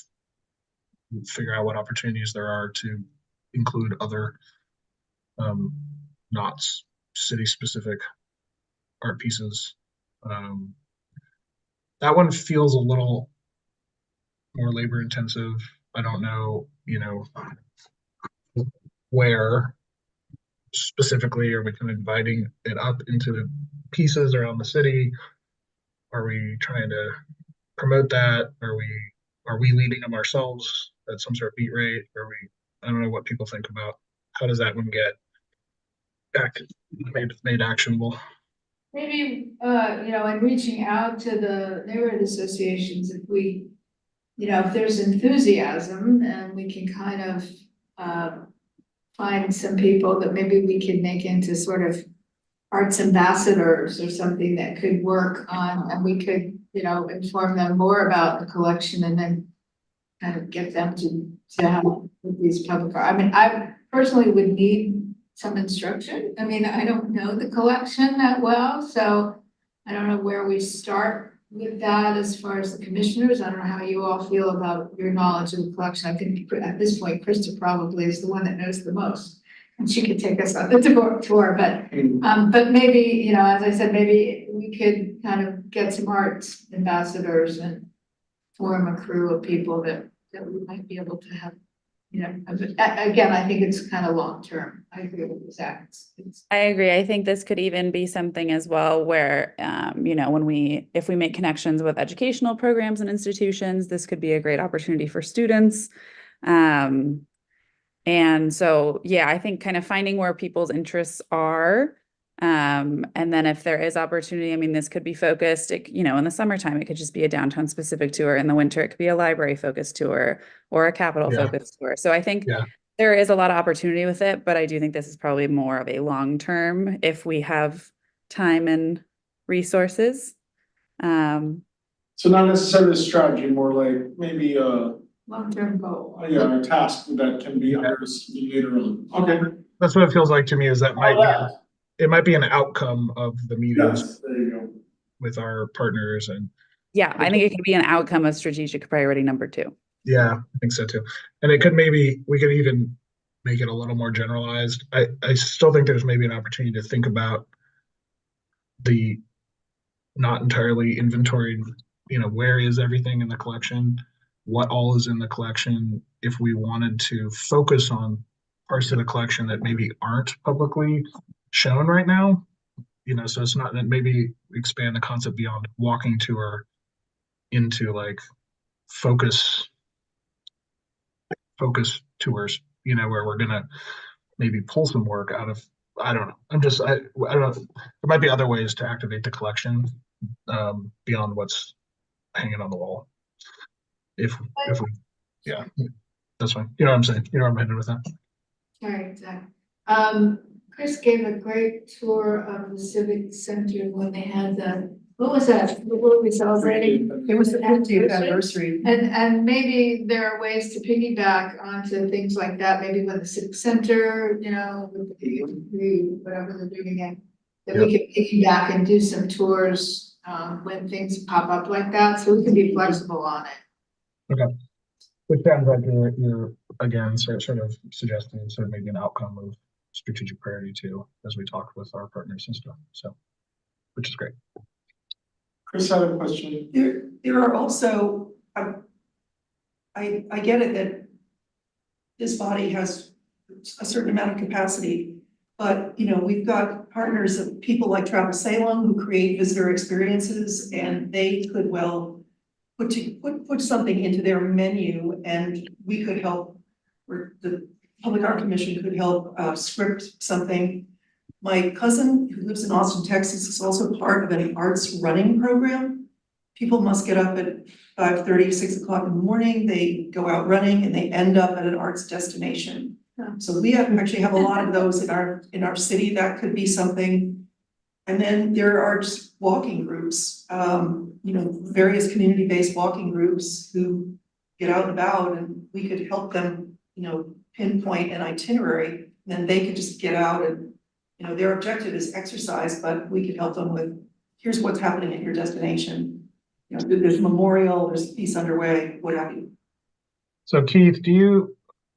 figure out what opportunities there are to include other not city specific art pieces. That one feels a little more labor intensive. I don't know, you know, where specifically are we kind of dividing it up into pieces around the city? Are we trying to promote that? Are we leading them ourselves at some sort of beat rate? I don't know what people think about. How does that one get made actionable?
Maybe, you know, in reaching out to the neighborhood associations, if we, you know, if there's enthusiasm and we can kind of find some people that maybe we can make into sort of arts ambassadors or something that could work on, and we could, you know, inform them more about the collection and then kind of get them to have these public art. I mean, I personally would need some instruction. I mean, I don't know the collection that well, so I don't know where we start with that as far as the commissioners. I don't know how you all feel about your knowledge of the collection. I think at this point, Krista probably is the one that knows the most, and she could take us on the tour. But maybe, you know, as I said, maybe we could kind of get some art ambassadors and form a crew of people that we might be able to have. You know, again, I think it's kind of long-term. I agree with Zach.
I agree. I think this could even be something as well where, you know, if we make connections with educational programs and institutions, this could be a great opportunity for students. And so, yeah, I think kind of finding where people's interests are. And then if there is opportunity, I mean, this could be focused, you know, in the summertime, it could just be a downtown specific tour. In the winter, it could be a library focused tour or a Capitol focused tour. So I think there is a lot of opportunity with it, but I do think this is probably more of a long term if we have time and resources.
So not necessarily a strategy, more like maybe
long-term goal.
a task that can be understood later on. Okay.
That's what it feels like to me, is that it might be an outcome of the meetings.
Yes, there you go.
With our partners. And
yeah, I think it could be an outcome of strategic priority number 2.
Yeah, I think so too. And we could even make it a little more generalized. I still think there's maybe an opportunity to think about the not entirely inventoried, you know, where is everything in the collection, what all is in the collection, if we wanted to focus on parts of the collection that maybe aren't publicly shown right now, you know, so it's not that, maybe expand the concept beyond walking tour into like focus tours, you know, where we're gonna maybe pull some work out of, I don't know. I don't know. There might be other ways to activate the collection beyond what's hanging on the wall. If we, yeah, that's fine. You know what I'm saying? You know where I'm headed with that.
All right, Zach. Chris gave a great tour of the Civic Center when they had what was that? What were we celebrating?
It was the 50th anniversary.
And maybe there are ways to piggyback onto things like that, maybe with the Civic Center, you know, with the whatever they're doing again. That we could piggyback and do some tours when things pop up like that, so we can be flexible on it.
Okay. Which sounds like you're again sort of suggesting sort of maybe an outcome of strategic priority too, as we talk with our partners and stuff. So, which is great.
Chris, I have a question.
There are also, I get it that this body has a certain amount of capacity, but you know, we've got partners of people like Travel Salem who create visitor experiences, and they could well put something into their menu, and we could help, or the Public Art Commission could help script something. My cousin, who lives in Austin, Texas, is also part of an arts running program. People must get up at 5:30, 6 o'clock in the morning. They go out running and they end up at an arts destination. So we actually have a lot of those in our city. That could be something. And then there are just walking groups, you know, various community-based walking groups who get out and about, and we could help them, you know, pinpoint an itinerary. And then they could just get out and, you know, their objective is exercise, but we could help them with, here's what's happening at your destination. You know, there's a memorial, there's a piece underway, what have you.
So Keith,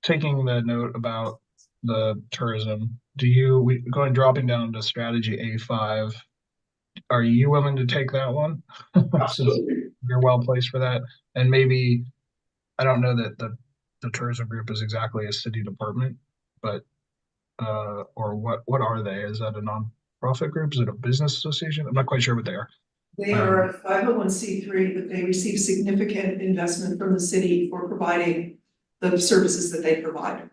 taking the note about the tourism, dropping down to strategy A5, are you willing to take that one?
Absolutely.
You're well placed for that. And maybe, I don't know that the tourism group is exactly a city department, but or what are they? Is that a nonprofit group? Is it a business association? I'm not quite sure what they are.
They are a 501c3, but they receive significant investment from the city for providing the services that they provide.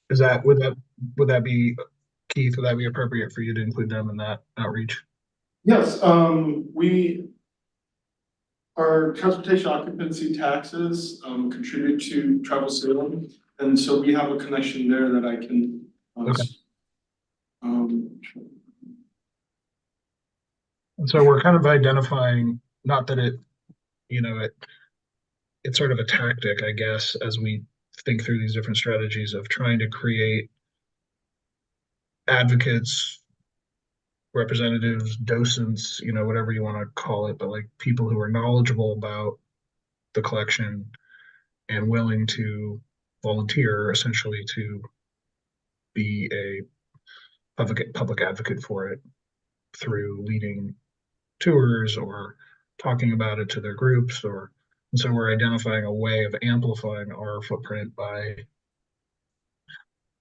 Would that be, Keith, would that be appropriate for you to include them in that outreach?
Yes, our transportation occupancy taxes contribute to Travel Salem, and so we have a connection there that I can.
Okay. And so we're kind of identifying, not that it's sort of a tactic, I guess, as we think through these different strategies of trying to create advocates, representatives, docents, you know, whatever you want to call it, but like people who are knowledgeable about the collection and willing to volunteer essentially to be a public advocate for it through leading tours or talking about it to their groups. And so we're identifying a way of amplifying our footprint by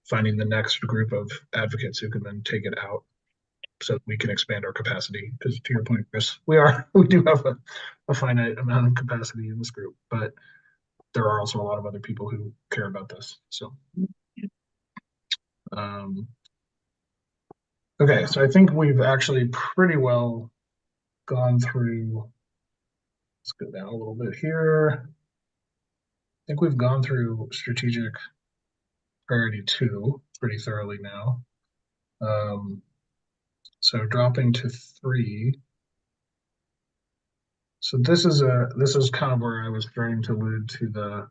finding the next group of advocates who can then take it out so that we can expand our capacity. Because to your point, Chris, we do have a finite amount of capacity in this group, but there are also a lot of other people who care about this. So, okay, so I think we've actually pretty well gone through. Let's go down a little bit here. I think we've gone through strategic priority 2 pretty thoroughly now. So dropping to 3. So this is kind of where I was starting to allude to the,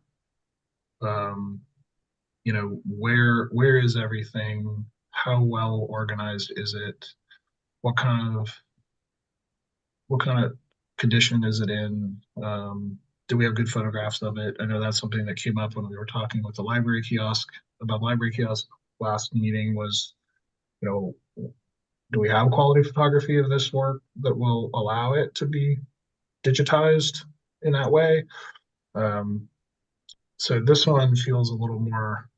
you know, where is everything? How well organized is it? What kind of condition is it in? Do we have good photographs of it? I know that's something that came up when we were talking with the library kiosk about library kiosk last meeting was, you know, do we have quality photography of this work that will allow it to be digitized in that way? So this one feels a little more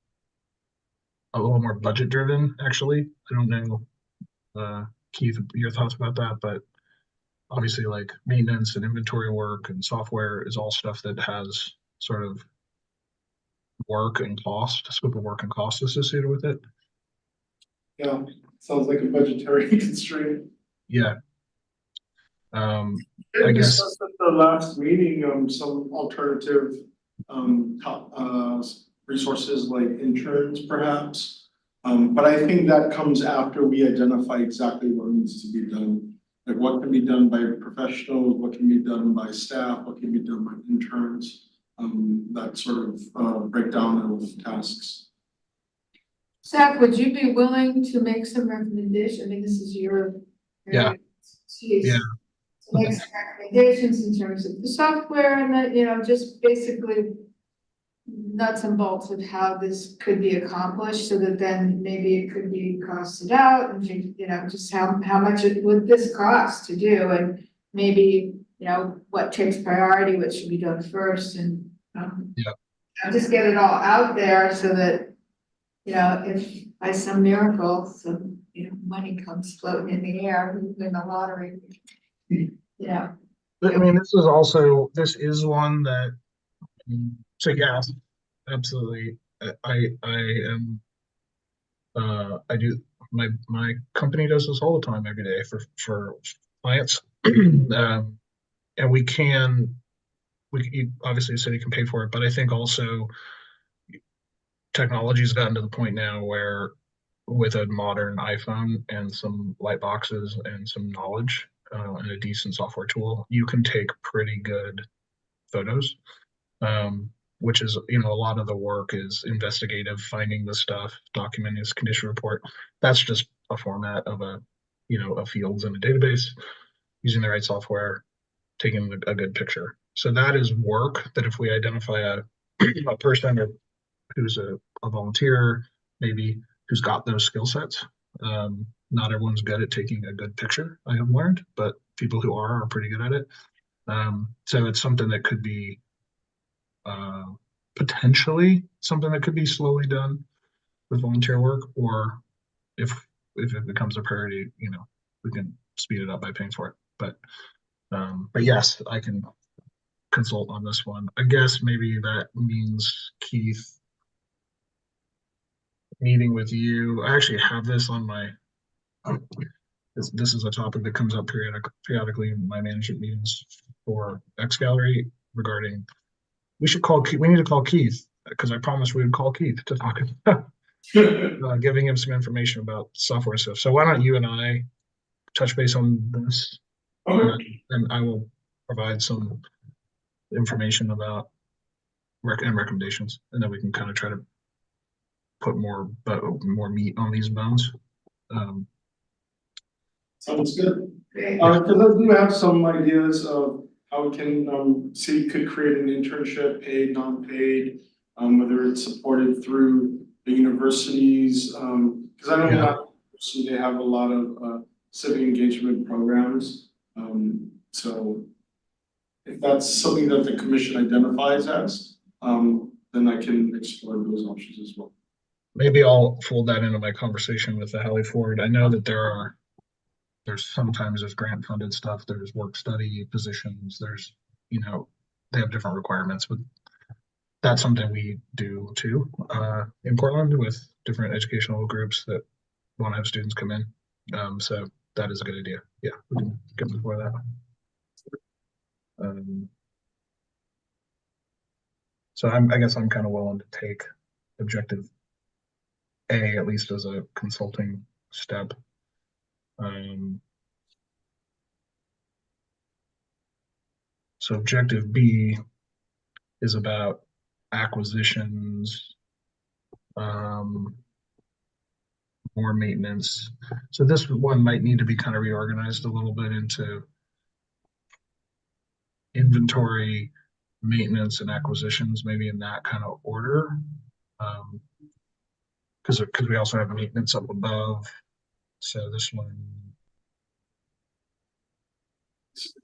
budget driven, actually. I don't know, Keith, your thoughts about that, but obviously like maintenance and inventory work and software is all stuff that has sort of scope of work and cost associated with it.
Yeah, sounds like a budgetary constraint.
Yeah. I
We
guess
discussed at the last meeting, some alternative, resources like interns perhaps. But I think that comes after we identify exactly what needs to be done. Like what can be done by professionals, what can be done by staff, what can be done by interns, that sort of breakdown of tasks.
Zach, would you be willing to make some recommendations? I mean, this is your.
Yeah. Yeah.
To make some recommendations in terms of the software and that, you know, just basically nuts and bolts of how this could be accomplished so that then maybe it could be costed out and, you know, just how much it would this cost to do and maybe, you know, what takes priority, what should be done first and,
Yeah.
just get it all out there so that, you know, if by some miracle, some, you know, money comes floating in the air, we win the lottery. Yeah.
I mean, this is one that, so yes, absolutely. I am, I do, my company does this all the time, every day for clients. And obviously the city can pay for it, but I think also technology has gotten to the point now where with a modern iPhone and some light boxes and some knowledge, and a decent software tool, you can take pretty good photos. Which is, you know, a lot of the work is investigative, finding the stuff, documenting this condition report. That's just a format of a fields in a database, using the right software, taking a good picture. So that is work that if we identify a person or who's a volunteer, maybe who's got those skill sets. Not everyone's good at taking a good picture, I have learned, but people who are pretty good at it. So it's something that could be potentially something that could be slowly done with volunteer work, or if it becomes a priority, you know, we can speed it up by paying for it. But yes, I can consult on this one. I guess maybe that means Keith meeting with you. I actually have this on my. This is a topic that comes up periodically in my management meetings for X Gallery regarding. We need to call Keith because I promised we would call Keith to talk about giving him some information about software stuff. So why don't you and I touch base on this, and I will provide some information about recommendations, and then we can kind of try to put more meat on these bones.
Sounds good. Because I do have some ideas of how we can, city could create an internship, paid, non-paid, whether it's supported through the universities, because I know that they have a lot of civic engagement programs. So if that's something that the commission identifies as, then I can explore those options as well.
Maybe I'll fold that into my conversation with the Hallie Ford. I know that there's sometimes there's grant funded stuff, there's work study positions, there's, they have different requirements, but that's something we do too, in Portland with different educational groups that want to have students come in. So that is a good idea. Yeah, we can get before that. So I guess I'm kind of willing to take objective A, at least as a consulting step. So objective B is about acquisitions, more maintenance. So this one might need to be kind of reorganized a little bit into inventory, maintenance, and acquisitions, maybe in that kind of order. Because we also have maintenance up above. So this one,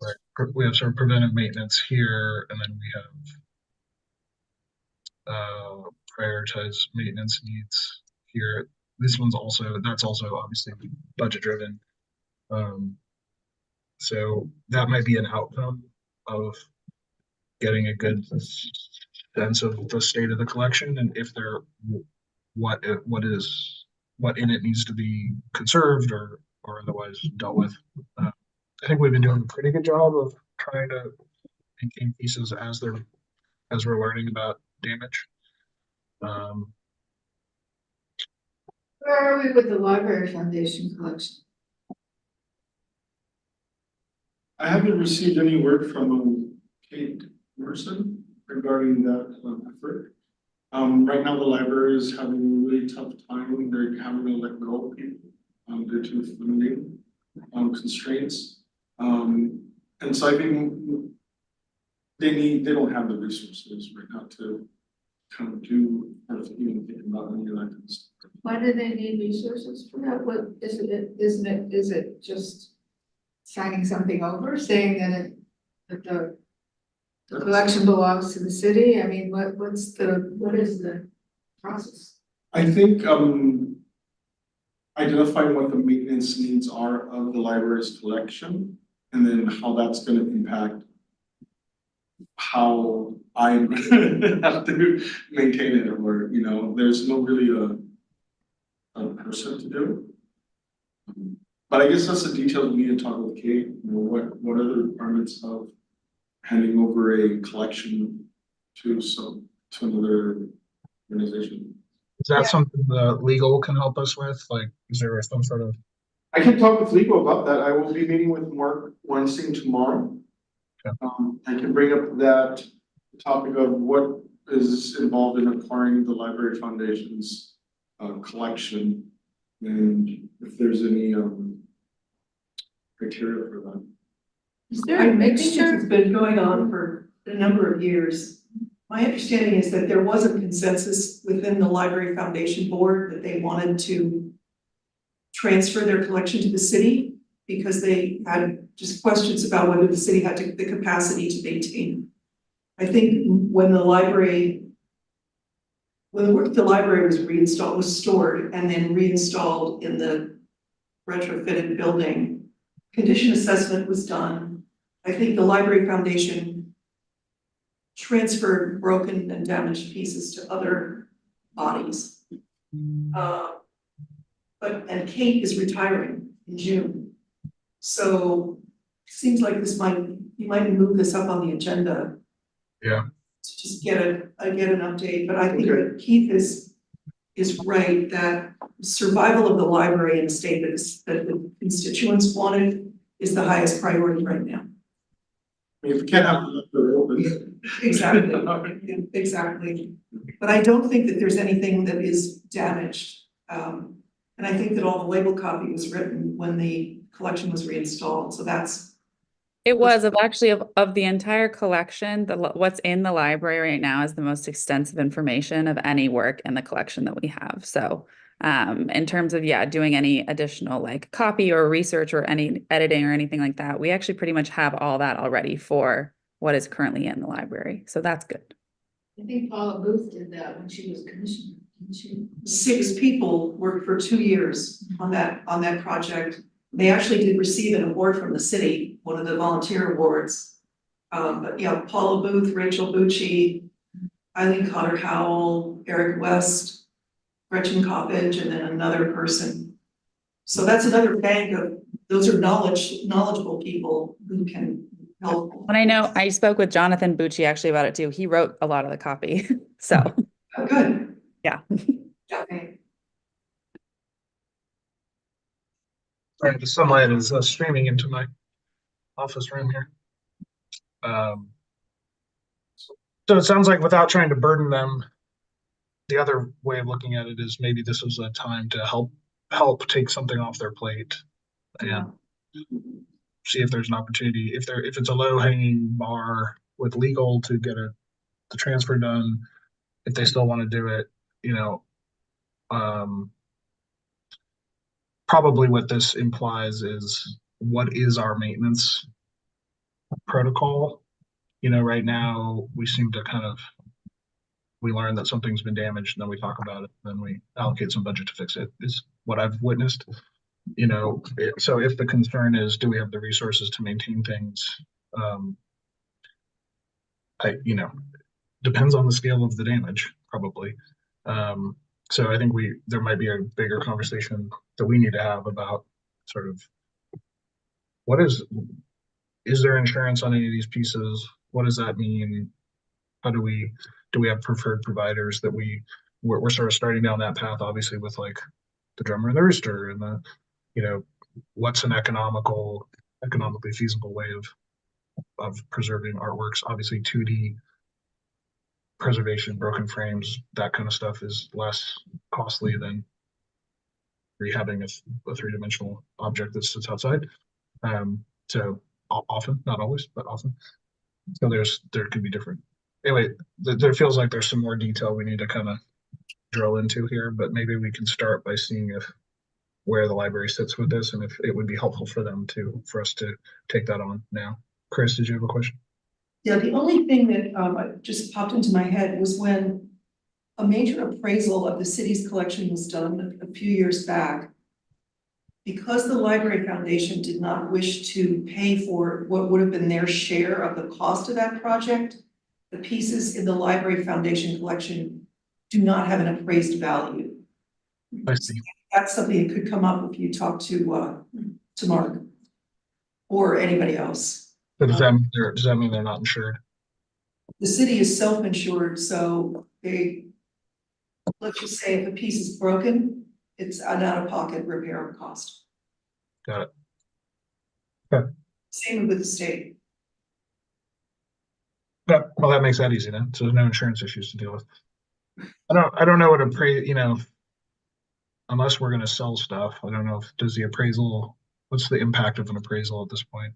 right, we have sort of preventive maintenance here, and then we have prioritize maintenance needs here. This one's that's also obviously budget driven. So that might be an outcome of getting a good sense of the state of the collection and if there, what in it needs to be conserved or otherwise dealt with. I think we've been doing a pretty good job of trying to maintain pieces as we're learning about damage.
Where are we with the Library Foundation collection?
I haven't received any word from Kate Merson regarding that effort. Right now the library is having a really tough time. They're having to let go of people due to funding constraints. And so I think they don't have the resources right now to kind of do or even think about any of that kind of stuff.
Why do they need resources for that? What is it just signing something over, saying that the collection belongs to the city? I mean, what is the process?
I think identifying what the maintenance needs are of the library's collection and then how that's going to impact how I have to maintain it, or there's no really a person to do. But I guess that's the details we need to talk with Kate. What are the requirements of handing over a collection to another organization?
Is that something the legal can help us with? Like, is there some sort of?
I can talk with legal about that. I will be meeting with Mark Weinstein tomorrow.
Okay.
I can bring up that topic of what is involved in acquiring the Library Foundation's collection, and if there's any criteria for that.
Is there
I
a
think this
mixture?
has been going on for a number of years. My understanding is that there was a consensus within the Library Foundation Board that they wanted to transfer their collection to the city because they had just questions about whether the city had the capacity to maintain. I think when the library was stored and then reinstalled in the retrofitted building, condition assessment was done. I think the Library Foundation transferred broken and damaged pieces to other bodies. And Kate is retiring in June. So seems like you might move this up on the agenda.
Yeah.
To just get an update, but I think that Keith is right that survival of the library in a state that the constituents wanted is the highest priority right now.
I mean, if we can't have it open.
Exactly, exactly. But I don't think that there's anything that is damaged. And I think that all the label copy was written when the collection was reinstalled, so that's.
It was actually of the entire collection, what's in the library right now is the most extensive information of any work in the collection that we have. So in terms of, doing any additional like copy or research or any editing or anything like that, we actually pretty much have all that already for what is currently in the library. So that's good.
I think Paula Booth did that when she was commissioner, didn't she?
6 people worked for 2 years on that project. They actually did receive an award from the city, one of the volunteer awards. But yeah, Paula Booth, Rachel Bucci, Eileen Cotter Howell, Eric West, Gretchen Coppage, and then another person. So that's another bank of, those are knowledgeable people who can help.
And I know I spoke with Jonathan Bucci actually about it too. He wrote a lot of the copy. So
Oh, good.
yeah.
Okay.
Sorry, the sunlight is streaming into my office room here. So it sounds like without trying to burden them, the other way of looking at it is maybe this was a time to help take something off their plate and see if there's an opportunity. If it's a low hanging bar with legal to get the transfer done, if they still want to do it, probably what this implies is what is our maintenance protocol. Right now we seem to we learn that something's been damaged, and then we talk about it, then we allocate some budget to fix it, is what I've witnessed. So if the concern is, do we have the resources to maintain things? Depends on the scale of the damage, probably. So I think there might be a bigger conversation that we need to have about sort of is there insurance on any of these pieces? What does that mean? How do we have preferred providers that we're sort of starting down that path, obviously, with like the drummer and the rooster and what's an economically feasible way of preserving artworks. Obviously 2D preservation, broken frames, that kind of stuff is less costly than rehabbing a three-dimensional object that sits outside. So often, not always, but often. So there could be different. Anyway, there feels like there's some more detail we need to kind of drill into here, but maybe we can start by seeing where the library sits with this, and if it would be helpful for us to take that on now. Chris, did you have a question?
Yeah, the only thing that just popped into my head was when a major appraisal of the city's collection was done a few years back. Because the Library Foundation did not wish to pay for what would have been their share of the cost of that project, the pieces in the Library Foundation collection do not have an appraised value.
I see.
That's something that could come up if you talk to Mark or anybody else.
But does that mean they're not insured?
The city is self-insured, so let's just say if a piece is broken, it's an out-of-pocket repair cost.
Got it. Okay.
Same with the state.
Yeah, well, that makes that easy then. So there's no insurance issues to deal with. I don't know what unless we're going to sell stuff. I don't know what's the impact of an appraisal at this point?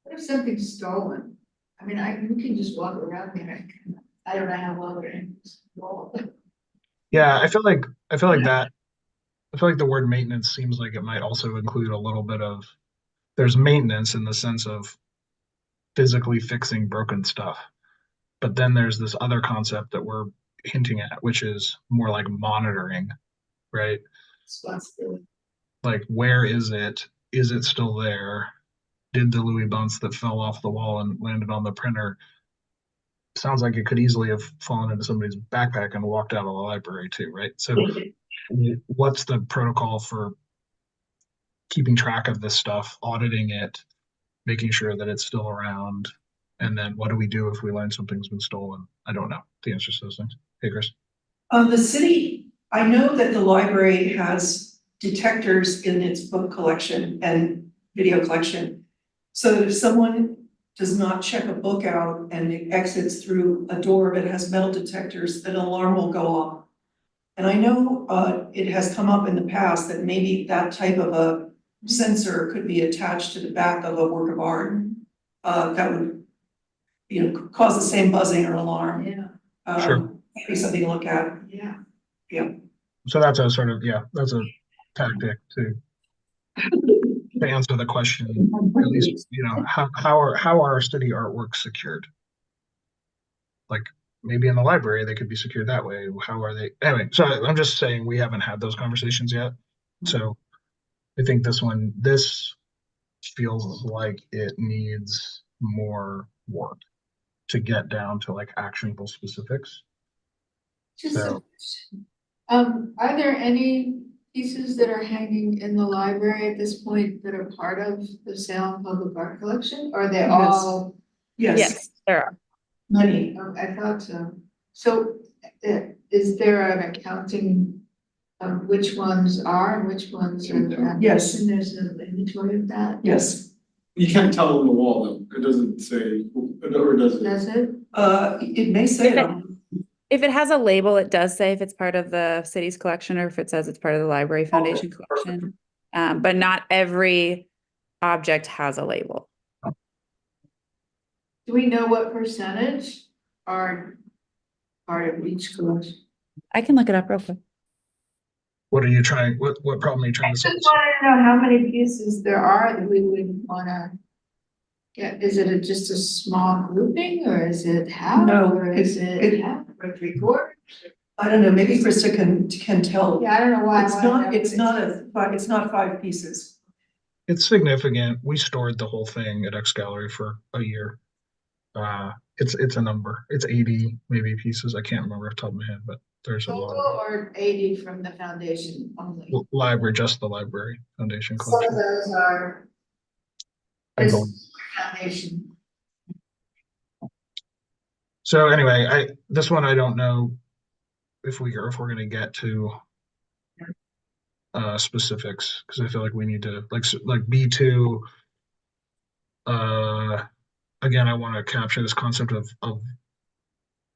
What if something's stolen? I mean, we can just walk around there. I don't know how well they're in.
Yeah, I feel like that. I feel like the word maintenance seems like it might also include a little bit of, there's maintenance in the sense of physically fixing broken stuff. But then there's this other concept that we're hinting at, which is more like monitoring, right? Like, where is it? Is it still there? Did the Louis Bunce that fell off the wall and landed on the printer, sounds like it could easily have fallen into somebody's backpack and walked out of the library too, right? So what's the protocol for keeping track of this stuff, auditing it, making sure that it's still around? And then what do we do if we learn something's been stolen? I don't know the answers to those things. Hey, Chris.
The city, I know that the library has detectors in its book collection and video collection. So that if someone does not check a book out and it exits through a door that has metal detectors, an alarm will go off. And I know it has come up in the past that maybe that type of a sensor could be attached to the back of a work of art. That would, cause the same buzzing or alarm.
Yeah.
Sure.
Maybe something to look at.
Yeah.
Yeah.
So that's a sort of, that's a tactic too. to answer the question, at least, you know, how are our study artworks secured? Like maybe in the library, they could be secured that way. How are they? Anyway, so I'm just saying we haven't had those conversations yet. So I think this feels like it needs more work to get down to like actionable specifics.
Just
So
are there any pieces that are hanging in the library at this point that are part of the Salem Public Art Collection? Or are they
Yes.
all?
Yes,
There are.
many.
Oh, I thought so. So is there an accounting of which ones are and which ones are?
Yes.
And there's an inventory of that?
Yes,
You can't tell on the wall though, it doesn't say, or does it?
Does it?
it may say it on.
If it has a label, it does say if it's part of the city's collection or if it says it's part of the Library Foundation collection. But not every object has a label.
Do we know what percentage are part of each collection?
I can look it up real quick.
what are you trying, what problem are you
I
trying to
just
solve?
wanted to know how many pieces there are that we would wanna get. Is it just a small grouping or is it half?
No,
Or is
it-
it half or 3/4?
I don't know, maybe Krista can tell.
Yeah, I don't know why.
It's not 5 pieces.
It's significant. We stored the whole thing at X Gallery for a year. It's a number. It's 80 maybe pieces. I can't remember off the top of my head, but there's a lot
Total
of
or 80 from the foundation only?
library, just the Library Foundation
Some of
collection.
those are
I
this
believe.
foundation.
So anyway, this one I don't know if we're gonna get to specifics because I feel like we need to like B2. Again, I want to capture this concept of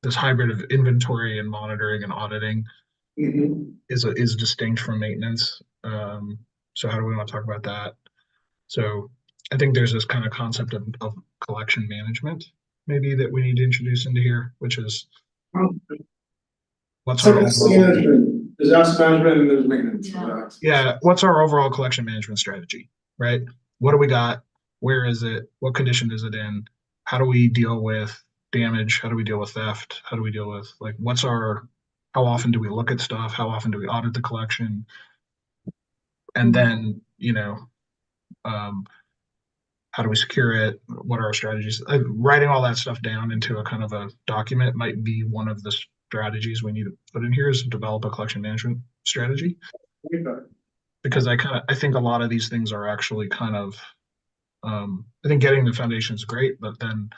this hybrid of inventory and monitoring and auditing is distinct from maintenance. So how do we want to talk about that? So I think there's this kind of concept of collection management maybe that we need to introduce into here, which is what's our overall,
There's asset management and there's maintenance.
yeah, what's our overall collection management strategy, right? What do we got? Where is it? What condition is it in? How do we deal with damage? How do we deal with theft? How do we deal with like how often do we look at stuff? How often do we audit the collection? And then, how do we secure it? What are our strategies? Writing all that stuff down into a kind of a document might be one of the strategies we need to put in here is develop a collection management strategy. Because I think a lot of these things are actually kind of, I think getting the foundation is great, but then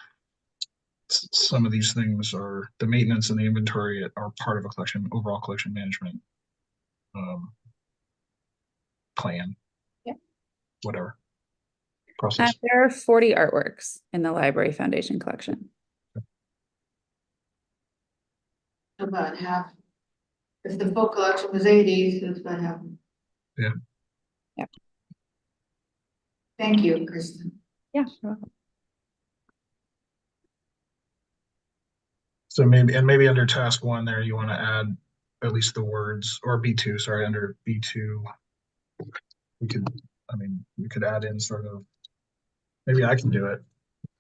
some of these things are the maintenance and the inventory are part of a overall collection management plan.
Yeah.
Whatever process.
There are 40 artworks in the Library Foundation collection.
About half. If the full collection was 80, so it's about half.
Yeah.
Yeah.
Thank you, Kristen.
Yeah, you're welcome.
So maybe under task 1 there, you want to add at least the words, or B2, sorry, under B2, we could add in sort of, maybe I can do it.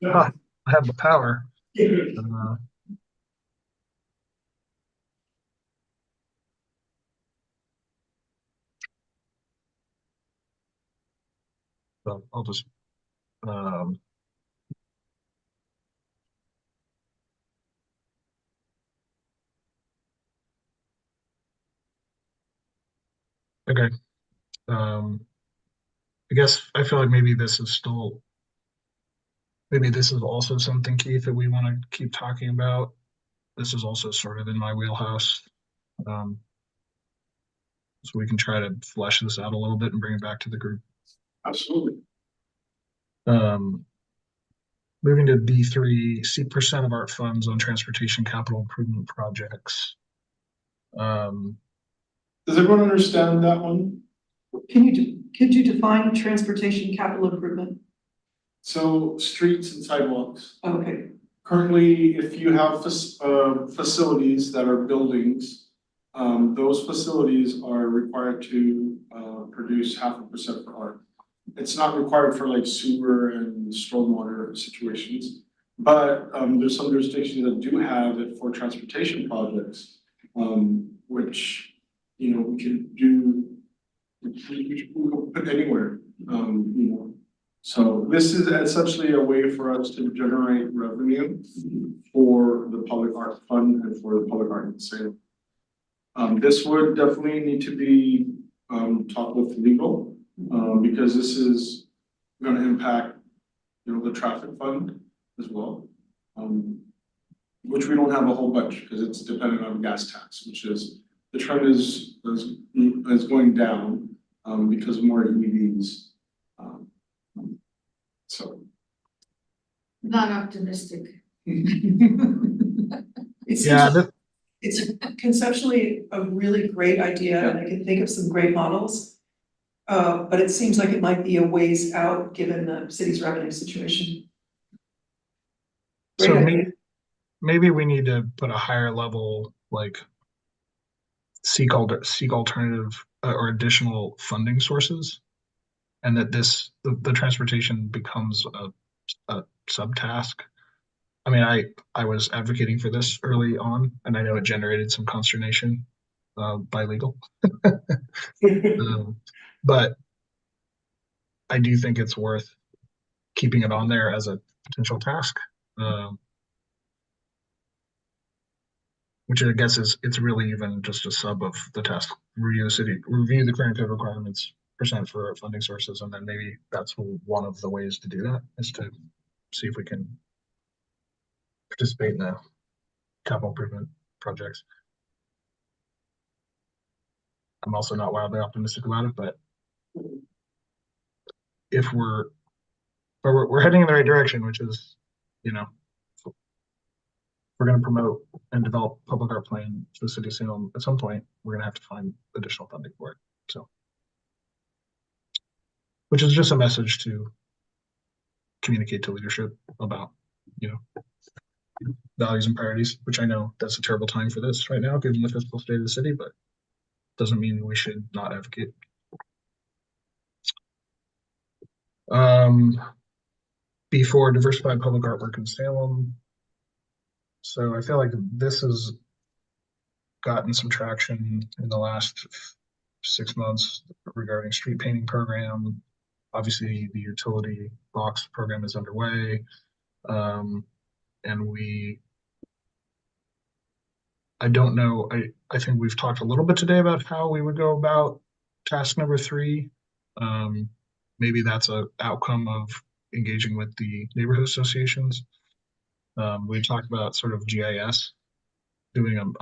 I have the power. So I'll just, okay. I guess I feel like maybe this is also something, Keith, that we want to keep talking about. This is also sort of in my wheelhouse. So we can try to flesh this out a little bit and bring it back to the group.
Absolutely.
Moving to B3, see percent of art funds on transportation capital improvement projects.
Does everyone understand that one?
Could you define transportation capital improvement?
So streets and sidewalks.
Okay,
Currently, if you have facilities that are buildings, those facilities are required to produce 0.5% for art. It's not required for like sewer and stormwater situations. But there's some jurisdictions that do have it for transportation projects, which, you know, we could do, we could put anywhere, you know. So this is essentially a way for us to generate revenue for the public art fund and for the public art sale. This would definitely need to be talked with legal, because this is gonna impact, you know, the traffic fund as well. Which we don't have a whole bunch because it's dependent on gas tax, which is, the trend is going down, because of more EVs. So.
Not optimistic.
It seems
Yeah,
like it's conceptually a really great idea, and I can think of some great models. But it seems like it might be a ways out, given the city's revenue situation.
so
Great idea.
maybe we need to put a higher level, like seek alternative or additional funding sources. And that the transportation becomes a subtask. I mean, I was advocating for this early on, and I know it generated some consternation by legal. But I do think it's worth keeping it on there as a potential task. Which I guess it's really even just a sub of the task. Review the current code requirements, percent for funding sources, and then maybe that's one of the ways to do that, is to see if we can participate in the capital improvement projects. I'm also not wildly optimistic about it, but if we're heading in the right direction, which is, you know, we're going to promote and develop public art plan to the city of Salem at some point, we're going to have to find additional funding for it. So, which is just a message to communicate to leadership about, you know, values and priorities, which I know that's a terrible time for this right now, given the fiscal state of the city, but doesn't mean we should not advocate. Before diversified public artwork in Salem. So I feel like this has gotten some traction in the last 6 months regarding street painting program. Obviously, the utility box program is underway. And I don't know, I think we've talked a little bit today about how we would go about task number 3. Maybe that's an outcome of engaging with the neighborhood associations. We talked about sort of GIS, doing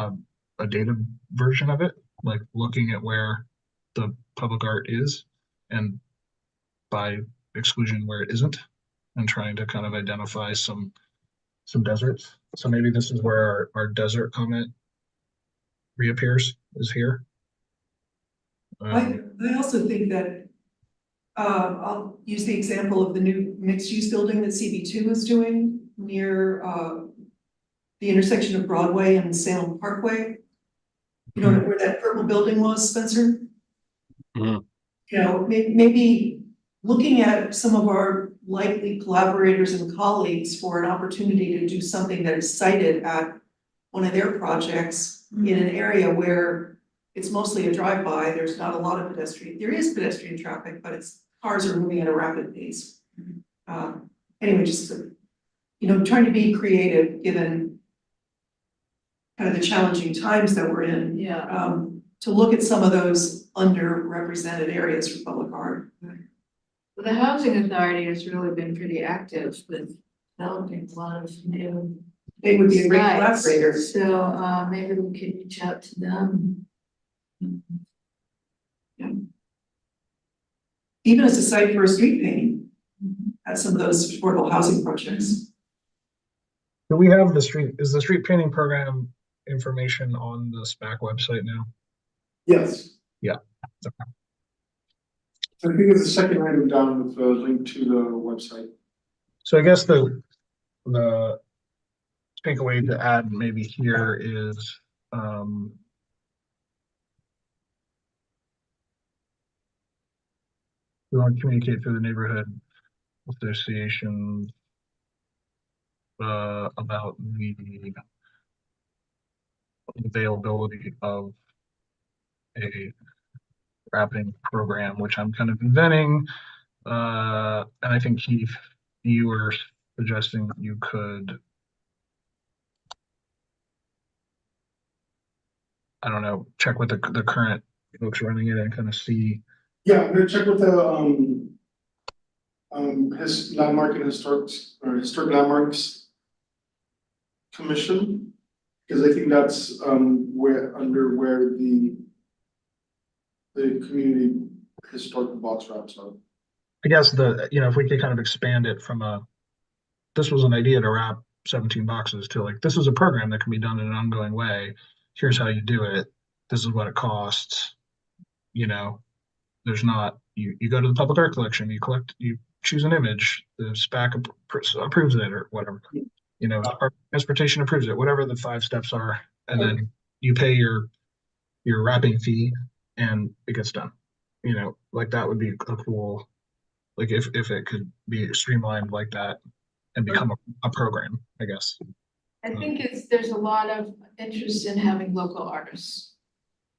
a data version of it, like looking at where the public art is, and by exclusion where it isn't, and trying to kind of identify some deserts. So maybe this is where our desert comment reappears, is here.
I also think that, I'll use the example of the new mixed-use building that CB2 is doing near, the intersection of Broadway and Salem Parkway. You know where that purple building was, Spencer?
Mhm.
You know, maybe looking at some of our likely collaborators and colleagues for an opportunity to do something that is cited at one of their projects in an area where it's mostly a drive-by, there's not a lot of pedestrian, there is pedestrian traffic, but cars are moving at a rapid pace. Anyway, just, you know, trying to be creative given kind of the challenging times that we're in.
Yeah.
To look at some of those underrepresented areas for public art.
Well, the housing authority has really been pretty active with developing a lot of new
They would be a great
sites.
collaborator.
So maybe we could reach out to them.
Even as a site for a street painting, at some of those affordable housing projects.
Do we have is the street painting program information on the SPAC website now?
Yes.
Yeah.
I think it's the second item down with the link to the website.
So I guess the takeaway to add maybe here is, We want to communicate through the neighborhood association about the availability of a wrapping program, which I'm kind of inventing. And I think Keith, you were suggesting that you could, I don't know, check with the current folks running it and kind of see.
Yeah, I'm gonna check with the his landmark and historic landmarks commission, because I think that's where the community historic box wraps are.
I guess if we could kind of expand it from this was an idea to wrap 17 boxes to like, this is a program that can be done in an ongoing way. Here's how you do it. This is what it costs. There's not, you go to the public art collection, you choose an image, the SPAC approves it or whatever. Our transportation approves it, whatever the 5 steps are. And then you pay your wrapping fee and it gets done. Like that would be a cool, like if it could be streamlined like that and become a program, I guess.
I think there's a lot of interest in having local artists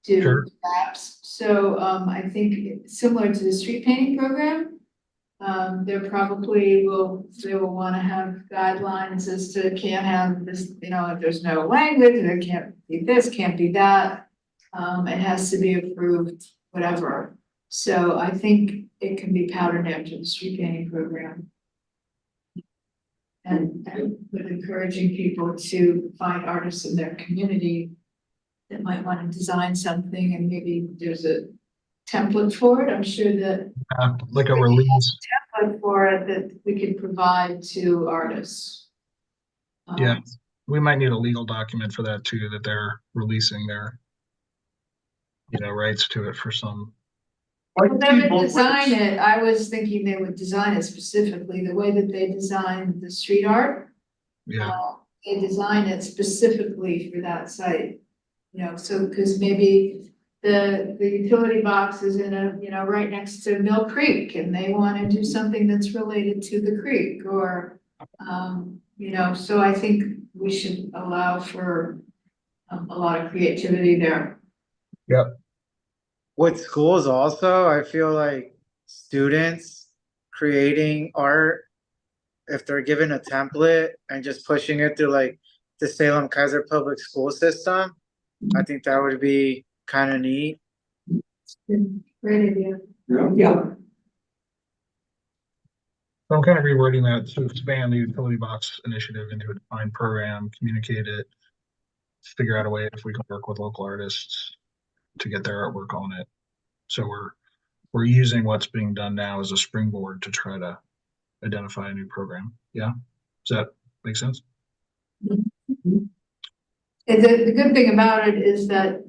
do
Sure.
maps. So I think similar to the street painting program, there probably they will want to have guidelines as to can't have this, if there's no language, there can't be this, can't be that. It has to be approved, whatever. So I think it can be patterned after the street painting program. And with encouraging people to find artists in their community that might want to design something, and maybe there's a template for it. I'm sure that
Like a release.
template for it that we could provide to artists.
Yeah, we might need a legal document for that too, that they're releasing their, rights to it for some.
Well, they would design it. I was thinking they would design it specifically, the way that they designed the street art.
Yeah,
They design it specifically for that site. So, because maybe the utility box is in right next to Mill Creek, and they want to do something that's related to the creek, or, so I think we should allow for a lot of creativity there.
Yep.
With schools also, I feel like students creating art, if they're given a template and just pushing it through like the Salem Kaiser public school system, I think that would be kind of neat.
Great idea.
Yeah,
So I'm kind of rewording that to expand the utility box initiative into a defined program, communicate it, figure out a way if we can work with local artists to get their artwork on it. So we're using what's being done now as a springboard to try to identify a new program. Yeah, does that make sense?
And the good thing about it is that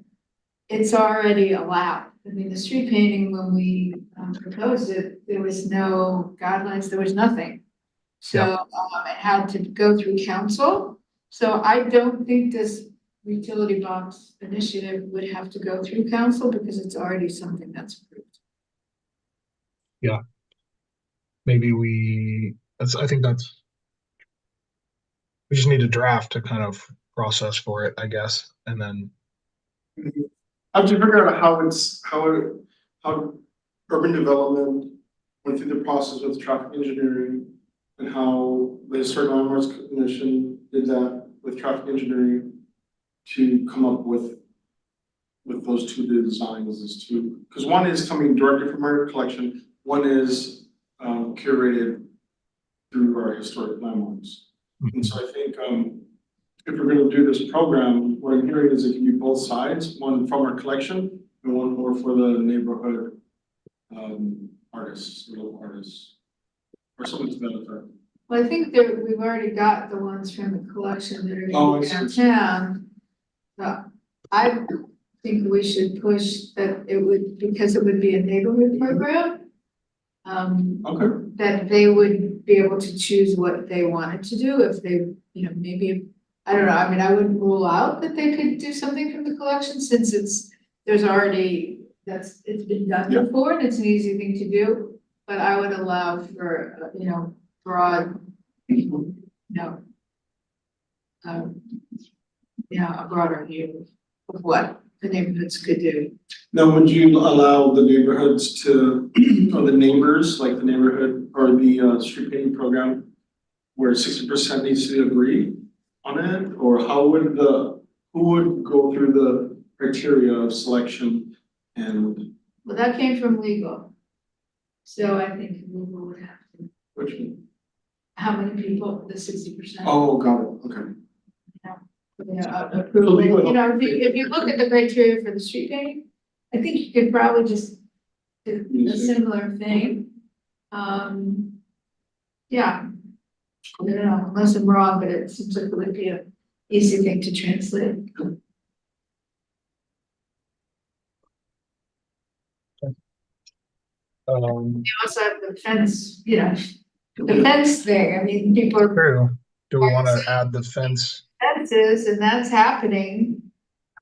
it's already allowed. I mean, the street painting, when we proposed it, there was no guidelines, there was nothing. So it had to go through council. So I don't think this utility box initiative would have to go through council because it's already something that's approved.
Yeah. Maybe we just need a draft to kind of process for it, I guess, and then.
I have to figure out how urban development went through the process with traffic engineering, and how the Historic Landmarks Commission did that with traffic engineering to come up with those 2 designs, because one is coming directly from our collection, one is curated through our historic landmarks. And so I think if we're going to do this program, what I'm hearing is it can be both sides, one from our collection and one more for the neighborhood artists, local artists, or something to that effect.
Well, I think that we've already got the ones from the collection that are
Oh, I
going
see.
downtown. I think we should push that because it would be a neighborhood program.
Okay.
That they would be able to choose what they wanted to do if they, maybe, I don't know, I mean, I wouldn't rule out that they could do something from the collection since it's been done
Yeah.
before and it's an easy thing to do. but I would allow for, broad, a broader view of what the neighborhoods could do.
Now, would you allow the neighborhoods to, or the neighbors, like the neighborhood or the street painting program, where 60% needs to agree on it? Or who would go through the criteria of selection and
Well, that came from legal. So I think legal would have to,
which one?
how many people, the 60%?
Oh, got it, okay.
Approval, if you look at the criteria for the street painting, I think you could probably just do a similar thing. Yeah. I don't know, unless I'm wrong, but it seems like it would be an easy thing to translate. You also have the fence, the fence thing, I mean, people are
True. Do we want to add the fence?
fences and that's happening.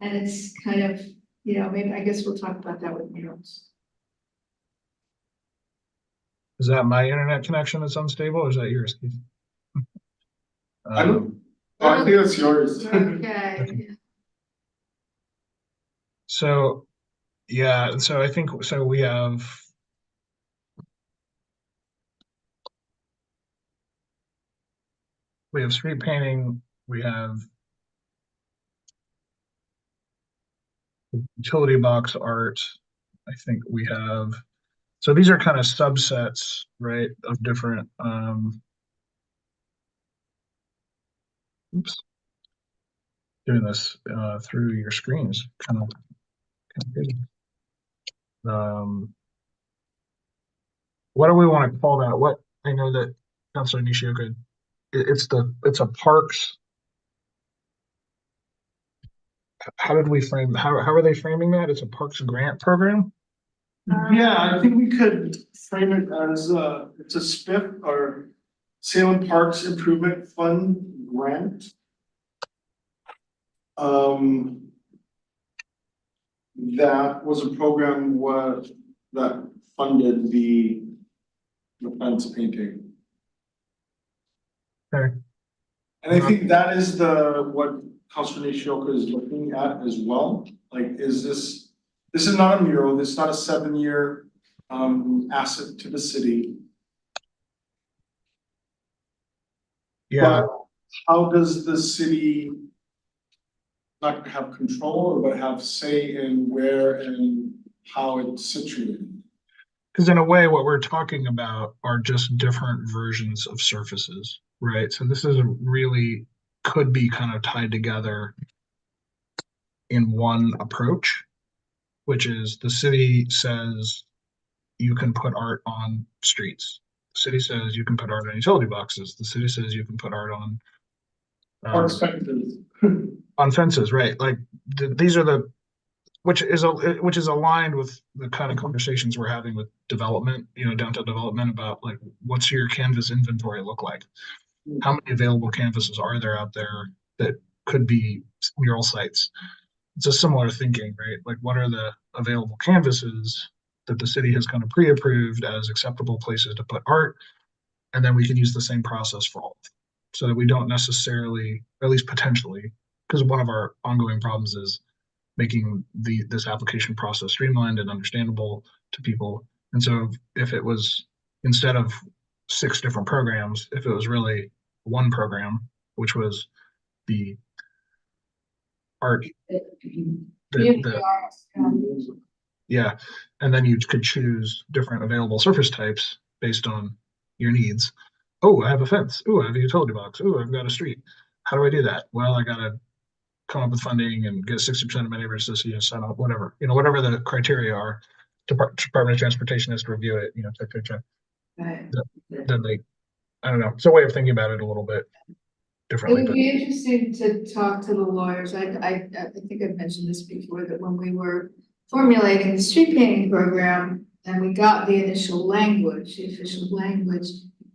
And it's kind of, maybe, I guess we'll talk about that with murals.
Is that my internet connection that's unstable or is that yours, Keith?
I think that's yours.
Okay.
So, yeah, so I think, so we have street painting, we have utility box art. I think we have, so these are kind of subsets, right, of different, oops, doing this through your screens, kind of crazy. What do we want to call that? What, I know that Councilor Nishioka, it's a parks. How did we frame, how are they framing that? It's a parks grant program?
Yeah, I think we could frame it as it's a SPIF or Salem Parks Improvement Fund grant. That was a program that funded the fence painting.
Okay.
And I think that is what Councilor Nishioka is looking at as well. Like, this is not a mural, this is not a 7-year asset to the city.
Yeah.
But how does the city not have control, but have say in where and how it's situated?
Because in a way, what we're talking about are just different versions of surfaces, right? So this is really could be kind of tied together in one approach, which is the city says you can put art on streets. The city says you can put art on utility boxes. The city says you can put art on on fences, right? Like these are the which is aligned with the kind of conversations we're having with development, downtown development about like what's your canvas inventory look like? How many available canvases are there out there that could be mural sites? It's a similar thinking, right? Like what are the available canvases that the city has kind of pre-approved as acceptable places to put art, and then we can use the same process for all of them, so that we don't necessarily, or at least potentially, because one of our ongoing problems is making this application process streamlined and understandable to people. And so if it was, instead of 6 different programs, if it was really one program, which was the art, yeah, and then you could choose different available surface types based on your needs. Oh, I have a fence. Oh, I have a utility box. Oh, I've got a street. How do I do that? Well, I got to come up with funding and get 60% of my neighbors to sign up, whatever, whatever the criteria are. Department of Transportation has to review it, check.
Right.
Then I don't know. It's a way of thinking about it a little bit
It
differently.
would be interesting to talk to the lawyers. I think I've mentioned this before, that when we were formulating the street painting program and we got the initial language, the official language,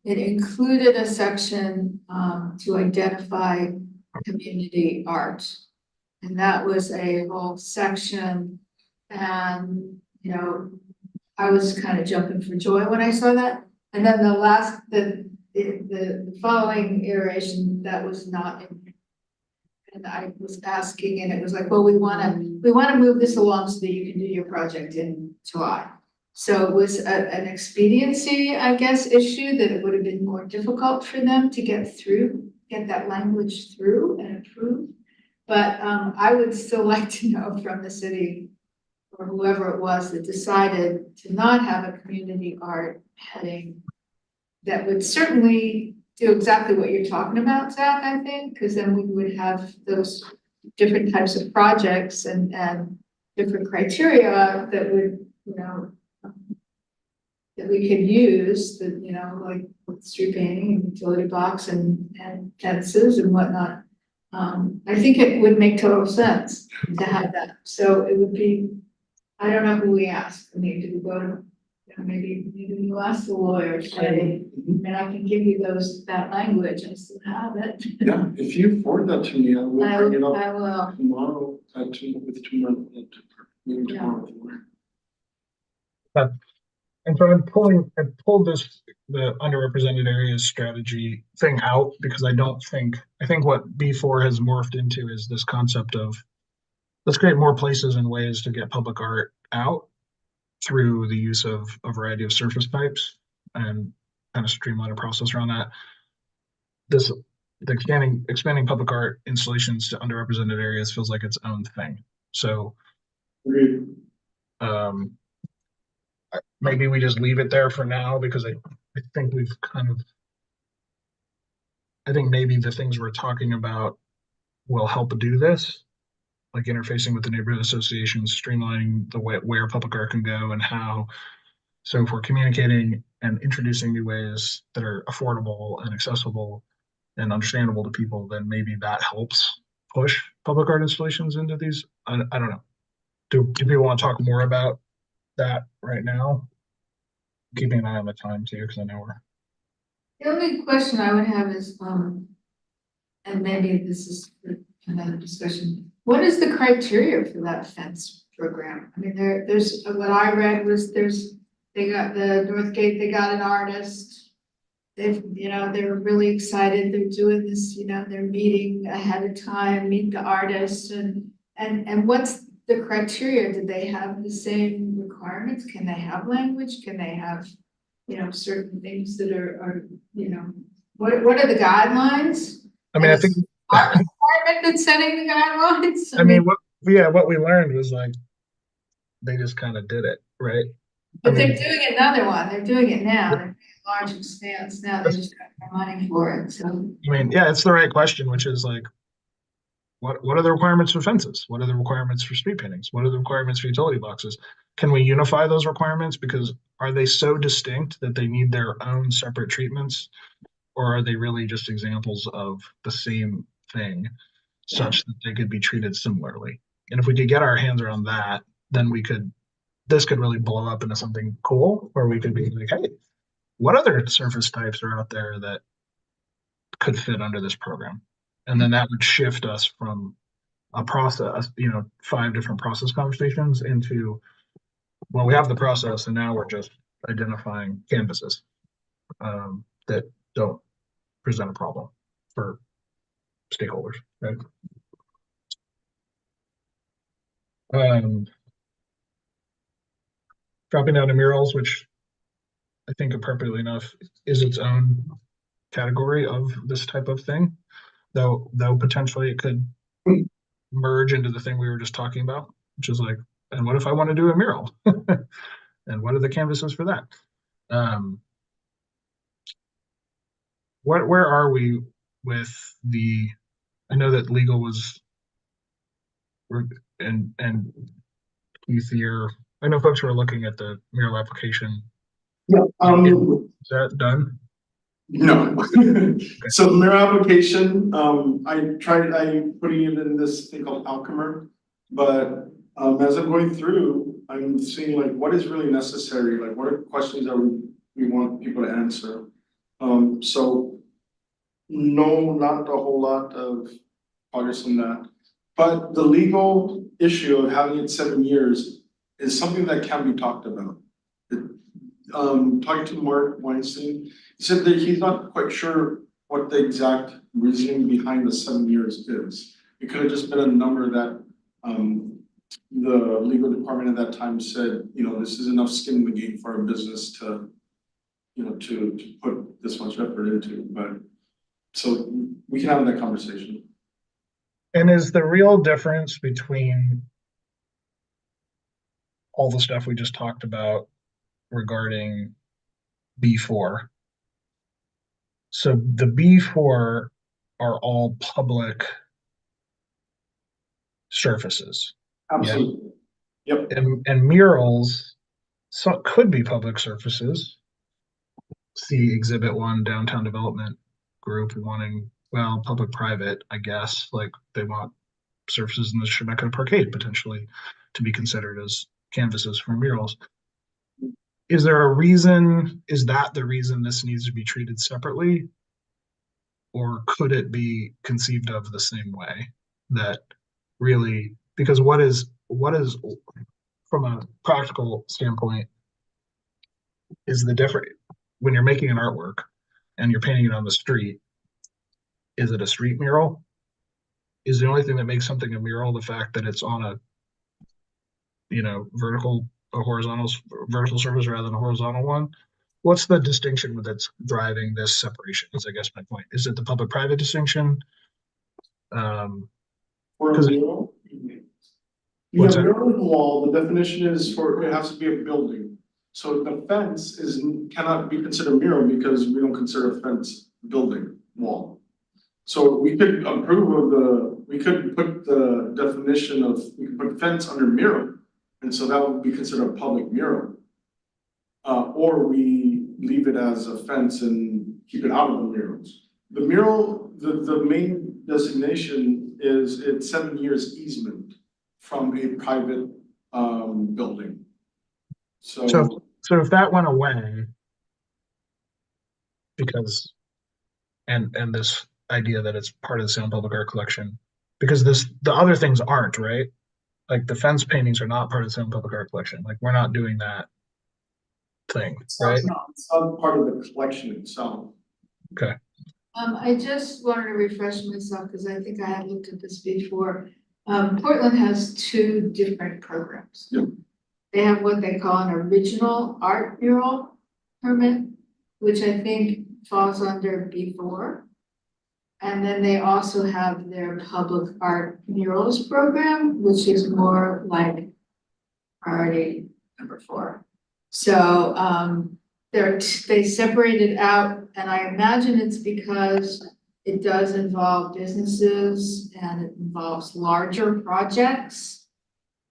it included a section to identify community art. And that was a whole section, and I was kind of jumping for joy when I saw that. And then the following iteration, that was not in. And I was asking, and it was like, well, we wanna move this along so that you can do your project in July. So it was an expediency, I guess, issue that it would have been more difficult for them to get that language through and approved. But I would still like to know from the city or whoever it was that decided to not have a community art heading that would certainly do exactly what you're talking about, Zach, I think, because then we would have those different types of projects and different criteria that would, that we could use, that, like with street painting and utility box and fences and whatnot. I think it would make total sense to have that. So it would be, I don't know who we asked. I mean, did we go to, maybe you ask the lawyer, say, and I can give you that language. I still have it.
Yeah, if you forward that to me, I will bring it up
I will.
tomorrow, with tomorrow, maybe tomorrow. with Laura.
And so I pulled the underrepresented areas strategy thing out because I think what B4 has morphed into is this concept of let's create more places and ways to get public art out through the use of a variety of surface types and kind of streamline a process around that. The expanding public art installations to underrepresented areas feels like its own thing. So maybe we just leave it there for now because I think I think maybe the things we're talking about will help do this, like interfacing with the neighborhood associations, streamlining the way where public art can go and how. So if we're communicating and introducing new ways that are affordable and accessible and understandable to people, then maybe that helps push public art installations into these. I don't know. Do people want to talk more about that right now? Keeping an eye on the time too, because I know we're.
The only question I would have is, and maybe this is another discussion, what is the criteria for that fence program? I mean, there's, what I read was they got the Northgate, they got an artist. They're really excited, they're doing this, they're meeting ahead of time, meet the artist and what's the criteria? Do they have the same requirements? Can they have language? Can they have, certain things that are, what are the guidelines?
I mean, I think
our department that's setting the guidelines.
I mean, what we learned was like they just kind of did it, right?
But they're doing another one. They're doing it now. They're doing large expanse now. They just got more money for it. So
I mean, yeah, it's the right question, which is like, what are the requirements for fences? What are the requirements for street paintings? What are the requirements for utility boxes? Can we unify those requirements? Because are they so distinct that they need their own separate treatments? Or are they really just examples of the same thing such that they could be treated similarly? And if we could get our hands around that, then this could really blow up into something cool where we could be like, hey, what other surface types are out there that could fit under this program? And then that would shift us from a process, 5 different process conversations into, well, we have the process and now we're just identifying canvases that don't present a problem for stakeholders, right? Dropping down to murals, which I think appropriately enough is its own category of this type of thing, though potentially it could merge into the thing we were just talking about, which is like, and what if I want to do a mural? And what are the canvases for that? Where are we with I know that legal was, and Keith here, I know folks were looking at the mural application.
Yeah.
Is that done?
No. So the mirror application, I putting it in this thing called Alchemer, but as I'm going through, I'm seeing like what is really necessary, like what are questions that we want people to answer. So no, not a whole lot of progress on that. But the legal issue of having it 7 years is something that can be talked about. Talking to Mark Weinstein, he said that he's not quite sure what the exact reasoning behind the 7 years is. It could have just been a number that, the legal department at that time said, this is enough skin in the game for our business to, to put this much effort into, but, so we can have that conversation.
And is the real difference between all the stuff we just talked about regarding B4? So the B4 are all public surfaces.
Absolutely. Yep.
And murals, so could be public surfaces. See Exhibit 1, Downtown Development Group wanting, well, public-private, I guess, like they want surfaces in the Chemeketa Parkade potentially to be considered as canvases for murals. Is there a reason, is that the reason this needs to be treated separately? Or could it be conceived of the same way? That really, because what is from a practical standpoint is the different when you're making an artwork and you're painting it on the street, is it a street mural? Is the only thing that makes something a mural the fact that it's on a vertical or vertical surface rather than a horizontal one? What's the distinction that's driving this separation? Is I guess my point. Is it the public-private distinction?
For a mural?
What's
Yeah,
that?
mural in the wall, the definition is it has to be a building. So the fence cannot be considered a mural because we don't consider a fence building wall. So we could we could put the definition of, we could put fence under mural. And so that would be considered a public mural. Or we leave it as a fence and keep it out of the murals. The mural, the main designation is it's 7 years easement from a private building.
So if that went away, because and this idea that it's part of the Salem Public Art Collection, because the other things aren't, right? Like the fence paintings are not part of the Salem Public Art Collection. Like we're not doing that thing, right?
It's not part of the collection itself.
Okay.
I just wanted to refresh myself because I think I had looked at this before. Portland has 2 different programs.
Yep.
They have what they call an original art mural permit, which I think falls under B4. And then they also have their public art murals program, which is more like priority number 4. So they separated out, and I imagine it's because it does involve businesses and it involves larger projects.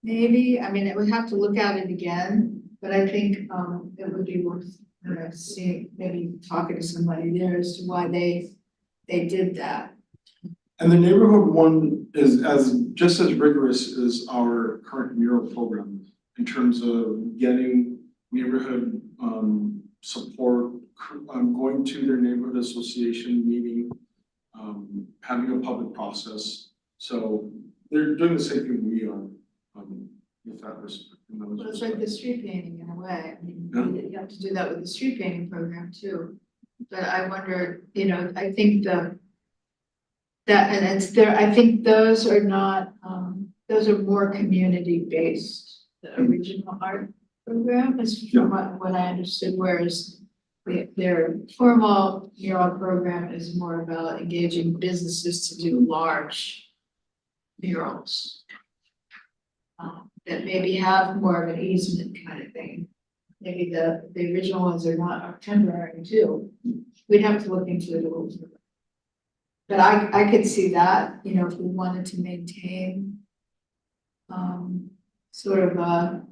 Maybe, I mean, it would have to look at it again, but I think it would be worth seeing, maybe talking to somebody there as to why they did that.
And the neighborhood one is just as rigorous as our current mural program in terms of getting neighborhood support, going to their neighborhood association meeting, having a public process. So they're doing the same thing we are with that respect.
Well, it's like the street painting in a way. I mean, you have to do that with the street painting program too. But I wonder, I think I think those are not, those are more community based, the original art program is from what I understood, whereas their formal mural program is more about engaging businesses to do large murals. That maybe have more of an easement kind of thing. Maybe the original ones are temporary too. We'd have to look into it a little bit. But I could see that, if we wanted to maintain sort of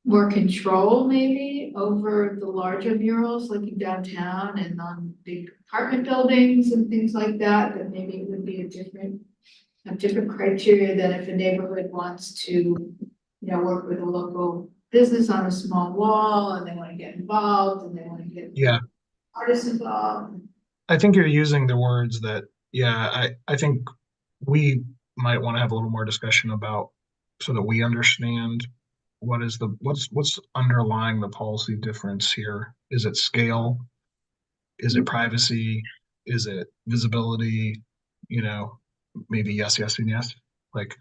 more control maybe over the larger murals like in downtown and on big apartment buildings and things like that, that maybe it would be a different criteria than if a neighborhood wants to, work with a local business on a small wall and they want to get involved and they want to get artists involved.
I think you're using the words that, I think we might want to have a little more discussion about so that we understand what's underlying the policy difference here? Is it scale? Is it privacy? Is it visibility? You know, maybe yes, yes, and yes. Like,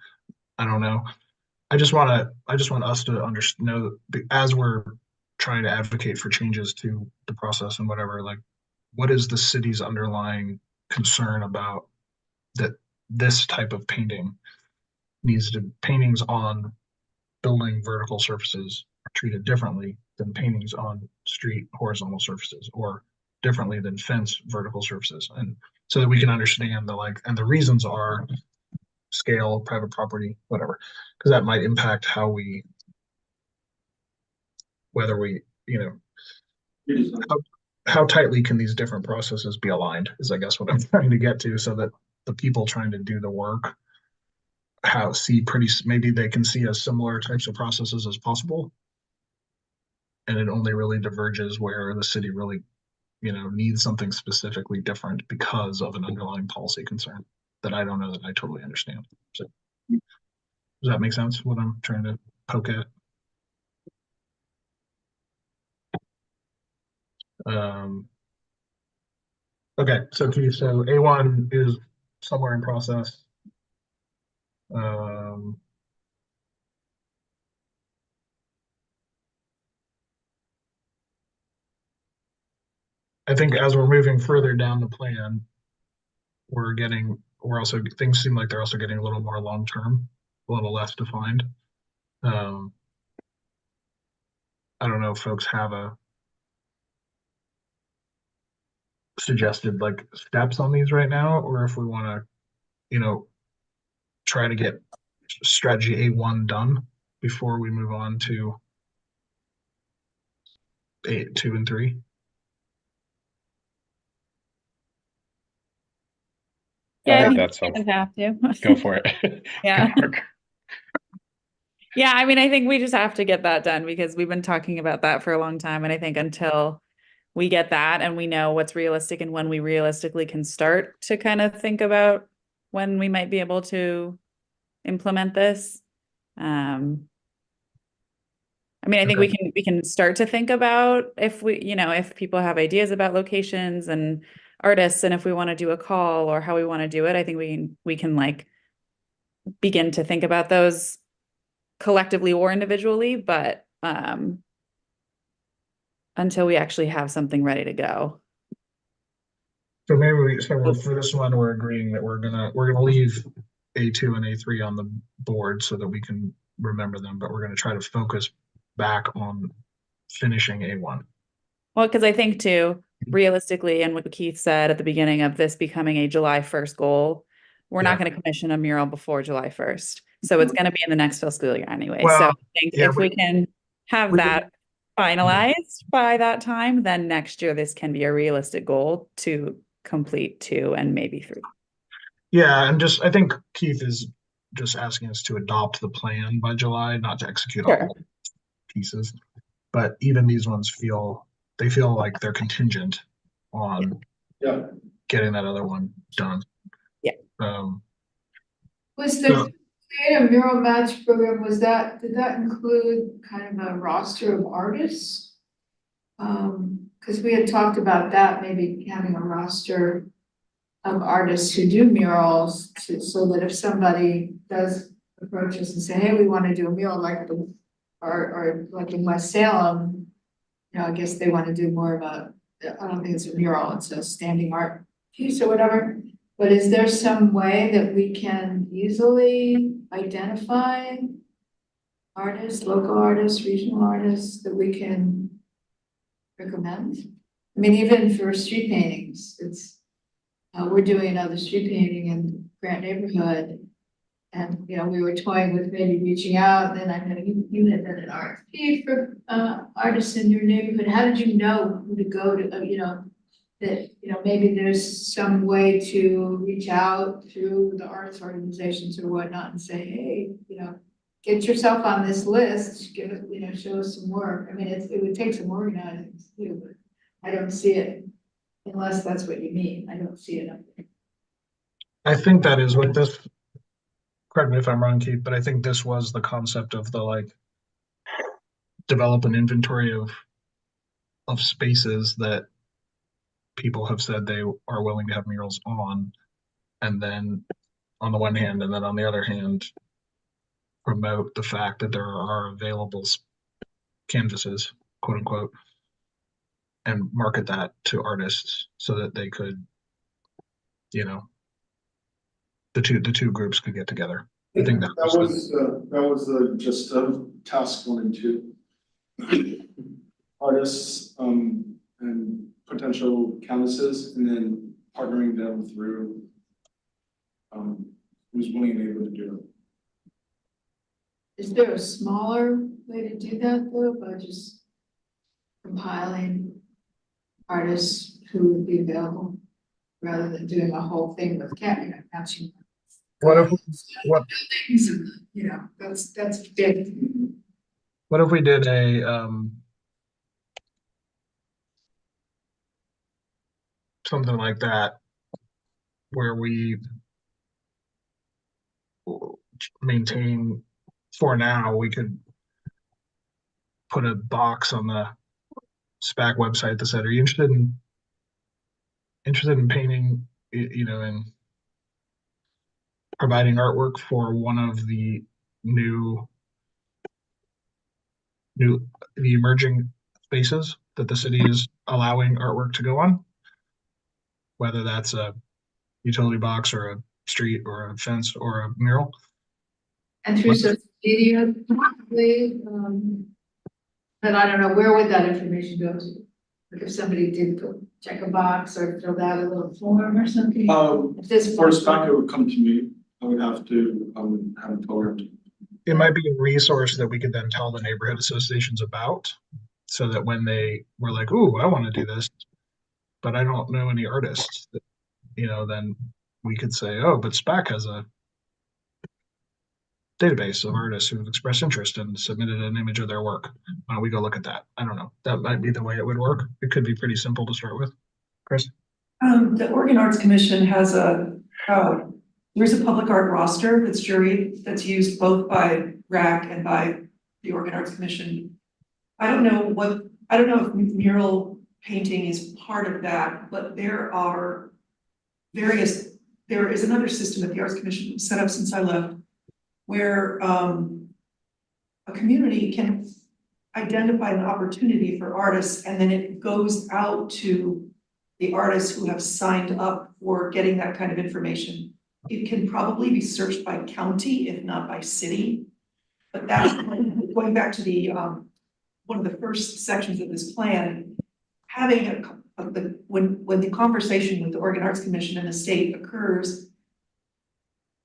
I don't know. I just want us to know as we're trying to advocate for changes to the process and whatever, like, what is the city's underlying concern about that this type of paintings on building vertical surfaces are treated differently than paintings on street horizontal surfaces, or differently than fence vertical surfaces, and so that we can understand and the reasons are scale, private property, whatever, because that might impact whether we, how, how tightly can these different processes be aligned is, I guess, what I'm trying to get to, so that the people trying to do the work maybe they can see as similar types of processes as possible. And it only really diverges where the city really, needs something specifically different because of an underlying policy concern that I don't know that I totally understand. So does that make sense, what I'm trying to poke at? Okay, so A1 is somewhere in process. I think as we're moving further down the plan, things seem like they're also getting a little more long-term, a little less defined. I don't know if folks have a suggested like steps on these right now, or if we want to, try to get strategy A1 done before we move on to 2 and 3.
Yeah,
I
I
think
think
that's
we kind of have to.
go for it.
Yeah.
Go, Mark.
Yeah, I mean, I think we just have to get that done because we've been talking about that for a long time. And I think until we get that and we know what's realistic and when we realistically can start to kind of think about when we might be able to implement this. I mean, I think we can start to think about if if people have ideas about locations and artists, and if we want to do a call or how we want to do it. I think we can like begin to think about those collectively or individually, but until we actually have something ready to go.
So for this one, we're agreeing that we're gonna leave A2 and A3 on the board so that we can remember them, but we're gonna try to focus back on finishing A1.
Well, because I think too, realistically, and what Keith said at the beginning of this becoming a July 1st goal, we're not going to commission a mural before July 1st. So it's going to be in the next fiscal year anyway. So I think if we can have that finalized by that time, then next year this can be a realistic goal to complete 2 and maybe 3.
Yeah, and I think Keith is just asking us to adopt the plan by July, not to execute all pieces. But even these ones feel like they're contingent on getting that other one done.
Yeah.
Was the create a mural match program, did that include kind of a roster of artists? Because we had talked about that, maybe having a roster of artists who do murals so that if somebody does approach us and say, hey, we want to do a mural or like in West Salem, I guess they want to do more of I don't think it's a mural, it's a standing art piece or whatever. But is there some way that we can easily identify artists, local artists, regional artists that we can recommend? I mean, even for street paintings, we're doing another street painting in Grant neighborhood. And, we were toying with maybe reaching out, and then I know you had done an RFP for artists in your neighborhood. How did you know who to go to, that, maybe there's some way to reach out through the arts organizations or whatnot and say, hey, get yourself on this list, give it, show us some work. I mean, it would take some organizing to do, but I don't see it unless that's what you mean. I don't see it up there.
I think that is what this, correct me if I'm wrong, Keith, but I think this was the concept of the develop an inventory of spaces that people have said they are willing to have murals on, and then on the one hand, and then on the other hand, promote the fact that there are available canvases, quote unquote, and market that to artists so that they could, you know, the two groups could get together. I think that
was the gist of task 1 and 2. Artists, and potential canvases, and then partnering them through, who's willing and able to do it.
Is there a smaller way to do that though, by just compiling artists who would be available rather than doing a whole thing with catching?
What if
You know, that's big.
what if we did a something like that where we maintain, for now, we could put a box on the SPAC website that said, are you interested in painting, you know, and providing artwork for one of the the emerging spaces that the city is allowing artwork to go on, whether that's a utility box or a street or a fence or a mural.
And through social media, probably, but I don't know, where would that information go to? Like if somebody did check a box or filled out a little form or something? If this
For SPAC, it would come to me. I would have to, have it programmed.
It might be a resource that we could then tell the neighborhood associations about, so that when they were like, ooh, I want to do this, but I don't know any artists, that, you know, then we could say, oh, but SPAC has a database of artists who've expressed interest and submitted an image of their work. Why don't we go look at that? I don't know. That might be the way it would work. It could be pretty simple to start with. Chris?
The Oregon Arts Commission has there's a public art roster that's used both by RAC and by the Oregon Arts Commission. I don't know if mural painting is part of that, but there is another system that the Arts Commission set up since I left, where a community can identify an opportunity for artists, and then it goes out to the artists who have signed up for getting that kind of information. It can probably be searched by county, if not by city. But that's going back to the one of the first sections of this plan, having when the conversation with the Oregon Arts Commission and the state occurs,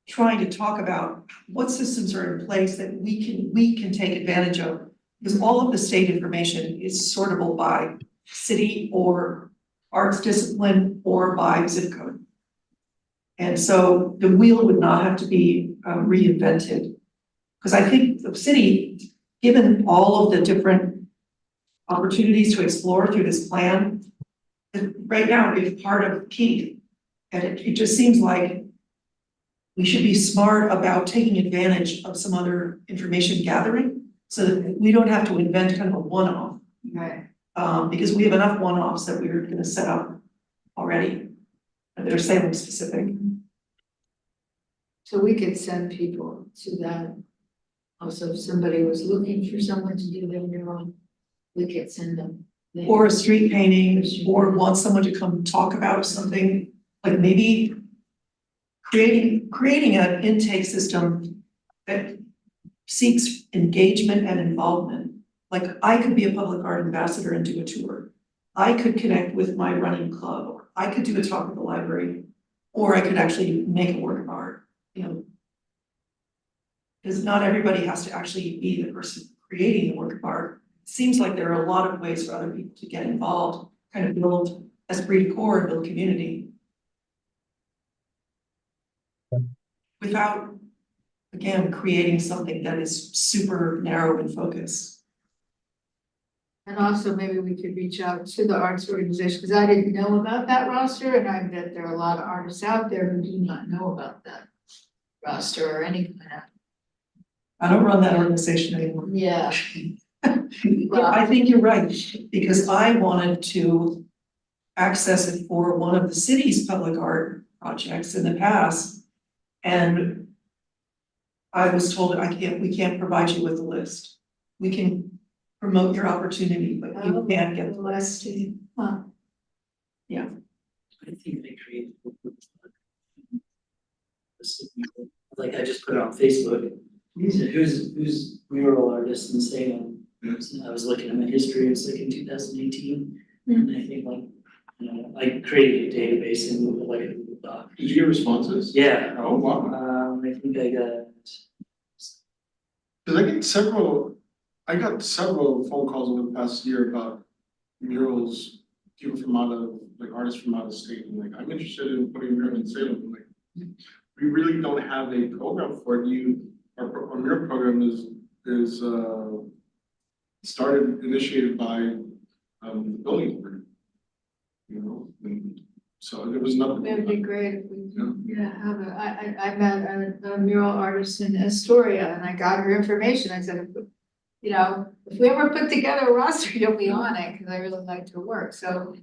trying to talk about what systems are in place that we can take advantage of, because all of the state information is sortable by city or arts discipline or by zip code. And so the wheel would not have to be reinvented. Because I think the city, given all of the different opportunities to explore through this plan, right now is part of key. And it just seems like we should be smart about taking advantage of some other information gathering so that we don't have to invent kind of a one-off.
Right.
Because we have enough one-offs that we're going to set up already that are Salem specific.
So we could send people to that. Also, if somebody was looking for someone to do their mural, we could send them. there.
Or a street painting, or want someone to come talk about something, like maybe creating an intake system that seeks engagement and involvement. Like I could be a public art ambassador and do a tour. I could connect with my running club, or I could do a talk at the library, or I could actually make a work of art, you know. Because not everybody has to actually be the person creating the work of art. It seems like there are a lot of ways for other people to get involved, kind of build esprit de corps and build community. Without, again, creating something that is super narrow in focus.
And also maybe we could reach out to the arts organization, because I didn't know about that roster, and I bet there are a lot of artists out there who do not know about that roster or any kind of.
I don't run that organization anymore.
Yeah.
Yeah, I think you're right, because I wanted to access it for one of the city's public art projects in the past. And I was told we can't provide you with a list. We can promote your opportunity, but you can't get the list.
Huh.
I think they created. Like I just put it on Facebook, said, who's mural artist in Salem? And I was looking at my history, it was like in 2018, and I think like, you know, I created a database in Google, like a Google Doc.
Did you get responses?
Yeah.
Oh, wow.
I think I got.
Cause I got several phone calls over the past year about murals, people from out of, like artists from out of state, and like, I'm interested in putting a mural in Salem, I'm like, we really don't have a program for it. Our mural program is initiated by, the building board. You know, and so there was nothing.
It would be great if we could, have I met a mural artist in Astoria and I got her information. I said, you know, if we ever put together a roster, you'll be on it, because I really liked her work. So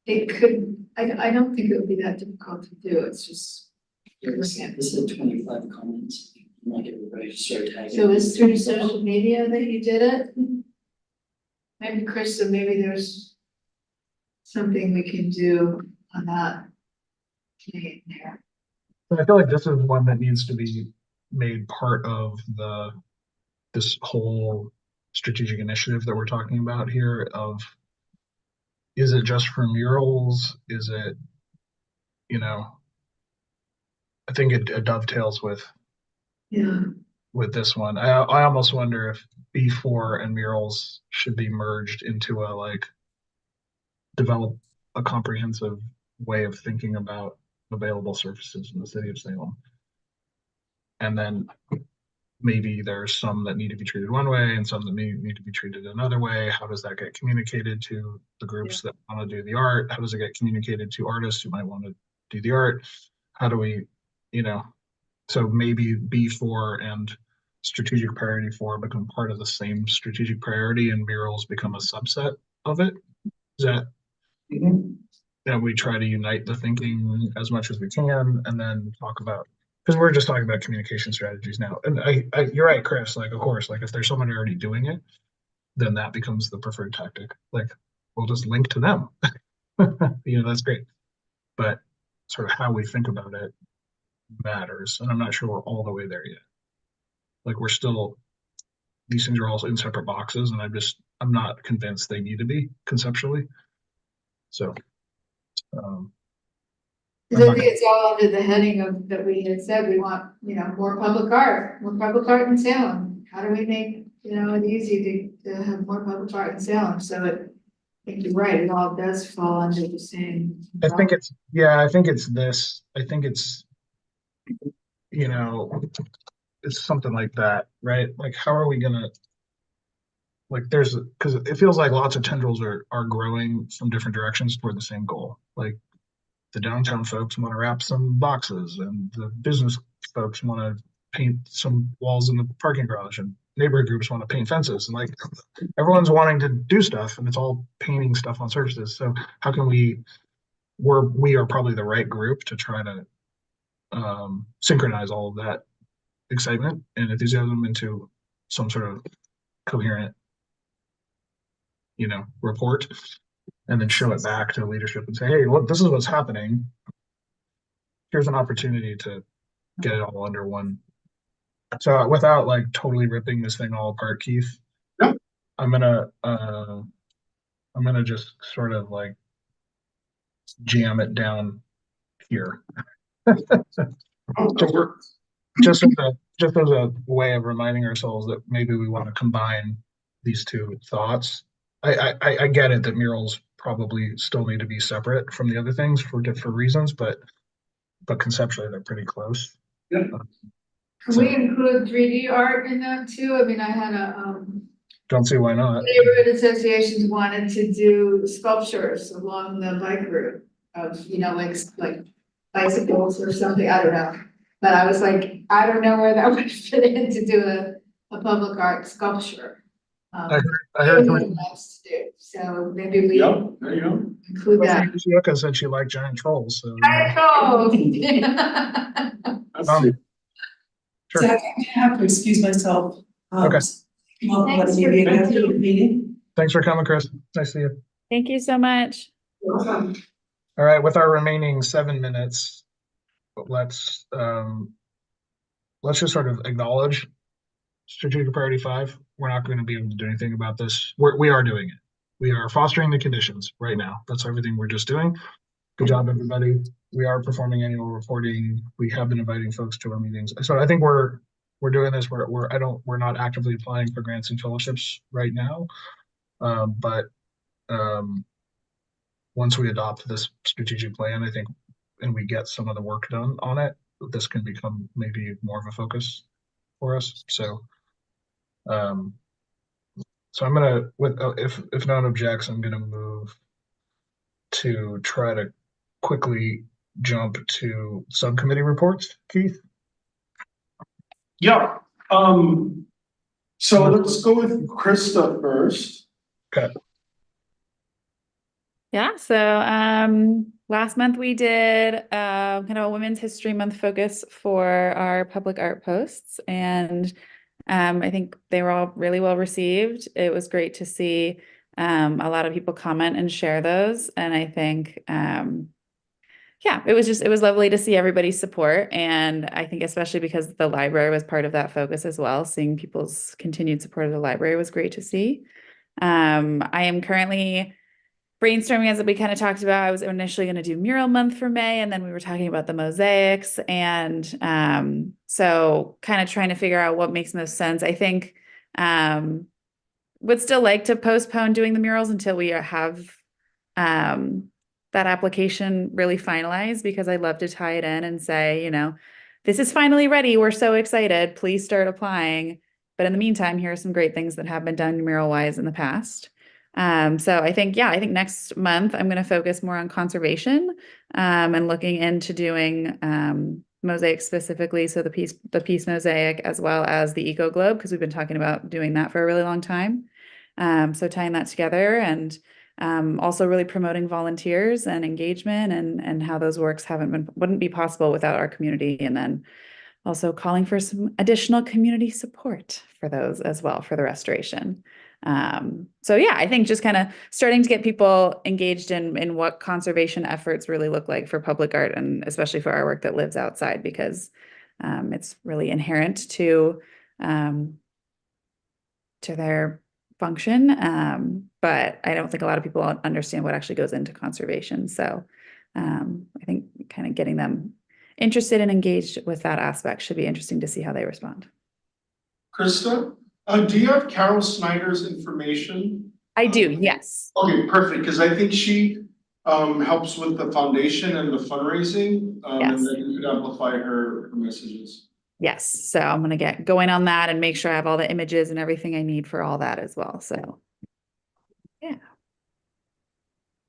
it could, I don't think it would be that difficult to do. It's just.
This had 25 comments, like everybody just started tagging.
So it's through social media that you did it? Maybe Krista, maybe there's something we can do on that. There.
But I feel like this is one that needs to be made part of this whole strategic initiative that we're talking about here of, is it just for murals? Is it, you know, I think it dovetails with this one. I almost wonder if B4 and murals should be merged into a like develop a comprehensive way of thinking about available surfaces in the city of Salem. And then maybe there's some that need to be treated one way and some that may need to be treated another way. How does that get communicated to the groups that want to do the art? How does it get communicated to artists who might want to do the art? How do we, you know, so maybe B4 and strategic priority 4 become part of the same strategic priority and murals become a subset of it? Is that, and we try to unite the thinking as much as we can and then talk about, because we're just talking about communication strategies now. And you're right, Chris, like, of course, like if there's someone already doing it, then that becomes the preferred tactic. Like, we'll just link to them. You know, that's great. But sort of how we think about it matters. And I'm not sure we're all the way there yet. Like we're still, these things are all in separate boxes and I'm not convinced they need to be conceptually. So,
I think it's all under the heading of, that we had said, we want, you know, more public art in Salem. How do we make, you know, it easy to have more public art in Salem? So I think you're right, it all does fall under the same.
I think it's this, I think it's, you know, it's something like that, right? Like, how are we gonna, like, because it feels like lots of tendrils are growing from different directions toward the same goal. Like, the downtown folks want to wrap some boxes, and the business folks want to paint some walls in the parking garage, and neighborhood groups want to paint fences, and like, everyone's wanting to do stuff, and it's all painting stuff on surfaces. So how can we are probably the right group to try to synchronize all of that excitement and enthusiasm into some sort of coherent, you know, report, and then show it back to leadership and say, hey, look, this is what's happening. Here's an opportunity to get it all under one. So without like totally ripping this thing all apart, Keith,
Yep.
I'm gonna just sort of like jam it down here. Just as a way of reminding ourselves that maybe we want to combine these two thoughts. I get it that murals probably still need to be separate from the other things for different reasons, but conceptually they're pretty close.
Yeah.
Can we include 3D art in that too? I mean, I had
Don't see why not.
neighborhood associations wanted to do sculptures along the bike route of, you know, like bicycles or something, I don't know. But I was like, I don't know where that would fit in to do a public art sculpture.
I heard
Everyone loves to do, so maybe we
Yep, there you go.
include that.
Yoko said she liked giant trolls, so.
I know.
Let's
Um,
see.
Sure.
Zach, I have to excuse myself.
Okay.
Well,
Thanks for
maybe
coming.
after the meeting.
Thanks for coming, Chris. Nice to see you.
Thank you so much.
Welcome.
All right, with our remaining 7 minutes, let's just sort of acknowledge strategic priority 5. We're not going to be able to do anything about this. We are doing it. We are fostering the conditions right now. That's everything we're just doing. Good job, everybody. We are performing annual reporting. We have been inviting folks to our meetings. So I think we're doing this. We're not actively applying for grants and fellowships right now. But once we adopt this strategic plan, I think, and we get some of the work done on it, this can become maybe more of a focus for us. So, I'm gonna, if no one objects, I'm gonna move to try to quickly jump to subcommittee reports. Keith?
Yeah, so let's go with Krista first.
Okay.
Yeah, so last month we did kind of a Women's History Month focus for our public art posts, and I think they were all really well received. It was great to see a lot of people comment and share those, and I think yeah, it was lovely to see everybody's support, and I think especially because the library was part of that focus as well, seeing people's continued support of the library was great to see. I am currently brainstorming, as we kind of talked about. I was initially going to do mural month for May, and then we were talking about the mosaics, and so kind of trying to figure out what makes most sense. I think would still like to postpone doing the murals until we have that application really finalized, because I'd love to tie it in and say, you know, this is finally ready. We're so excited. Please start applying. But in the meantime, here are some great things that have been done mural wise in the past. So I think next month I'm going to focus more on conservation and looking into doing mosaic specifically. So the peace mosaic, as well as the eco globe, because we've been talking about doing that for a really long time. So tying that together, and also really promoting volunteers and engagement, and how those works wouldn't be possible without our community. And then also calling for some additional community support for those as well, for the restoration. So yeah, I think just kind of starting to get people engaged in what conservation efforts really look like for public art, and especially for our work that lives outside, because it's really inherent to their function. But I don't think a lot of people understand what actually goes into conservation. So I think kind of getting them interested and engaged with that aspect should be interesting to see how they respond.
Krista, do you have Carol Snyder's information?
I do, yes.
Okay, perfect, because I think she helps with the foundation and the fundraising,
Yes.
and then you could amplify her messages.
Yes, so I'm gonna get going on that and make sure I have all the images and everything I need for all that as well, so. Yeah.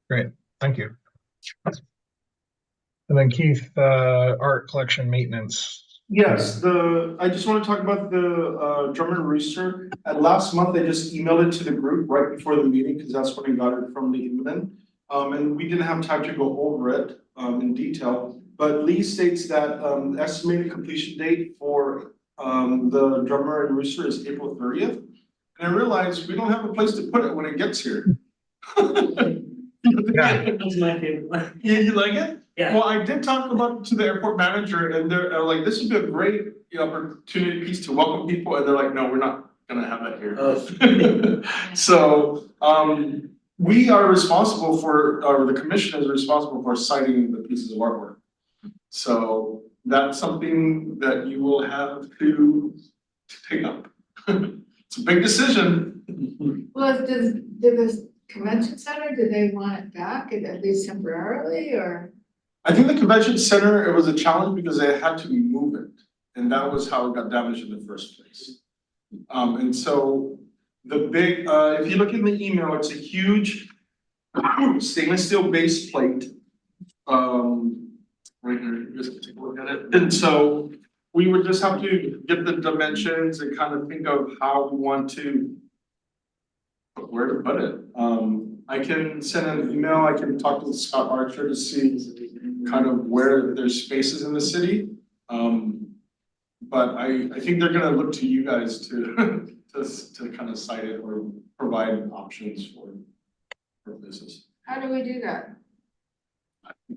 Great, thank you. And then Keith, art collection maintenance.
Yes, I just want to talk about the Drummer Rooster. Last month, I just emailed it to the group right before the meeting, because that's when I got it from the email. And we didn't have time to go over it in detail. But Lee states that the estimated completion date for the Drummer and Rooster is April 30th. And I realized we don't have a place to put it when it gets here.
Yeah.
That's my favorite one.
Yeah, you like it?
Yeah.
Well, I did talk about it to the airport manager, and they're like, this would be a great opportunity piece to welcome people, and they're like, no, we're not gonna have that here.
Oh.
So, we are responsible for, or the commission is responsible for citing the pieces of artwork. So that's something that you will have to take up. It's a big decision.
Well, did the convention center, did they want it back at least temporarily, or?
I think the convention center, it was a challenge because they had to move it, and that was how it got damaged in the first place. And so the big, if you look in the email, it's a huge stainless steel base plate. Right here, just take a look at it. And so we would just have to get the dimensions and kind of think of how we want to where to put it. I can send an email, I can talk to Scott Archer to see kind of where there's spaces in the city. But I think they're gonna look to you guys to, to kind of cite it or provide options for places.
How do we do that?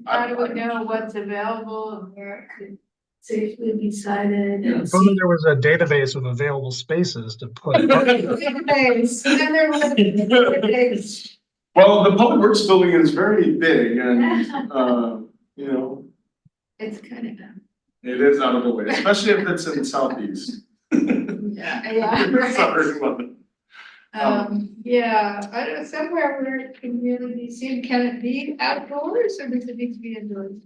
How do we know what's available and where it could safely be cited?
Yeah.
and
If only there was a database of available spaces to put.
Database, and there was a database.
Well, the Public Works building is very big and, you know,
It's kind of,
it is out of the way, especially if it's in Southeast.
yeah,
Sorry,
right.
London.
Yeah, I don't know, somewhere where it can really be seen, can it be outdoors or does it need to be indoors?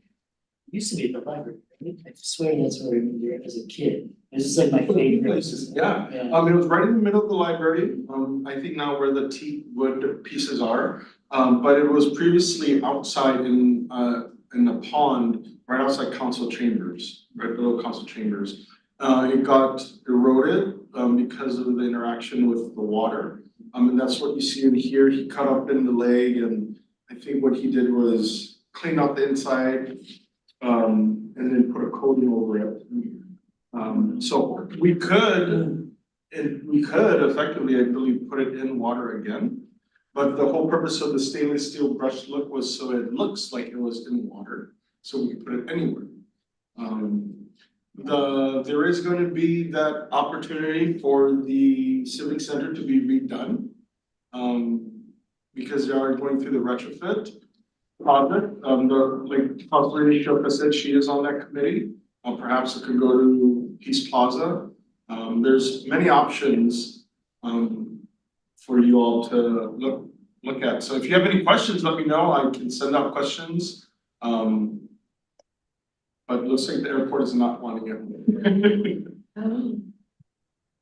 Used to be at the library, I swear that's where we were as a kid, this is like my favorite.
Places, yeah.
Yeah.
It was right in the middle of the library, I think now where the teak wood pieces are. But it was previously outside in a pond, right outside council chambers, right below council chambers. It got eroded, because of the interaction with the water. And that's what you see in here, he cut up in the leg, and I think what he did was clean up the inside, and then put a coating over it. So we could effectively, I believe, put it in water again. But the whole purpose of the stainless steel brushed look was so it looks like it was in water, so we could put it anywhere. There is going to be that opportunity for the civic center to be redone. Because they are going through the retrofit project, like possibly Shoka said, she is on that committee. Perhaps it could go to Peace Plaza. There's many options, for you all to look at. So if you have any questions, let me know. I can send out questions. But it looks like the airport is not wanting it.
Oh.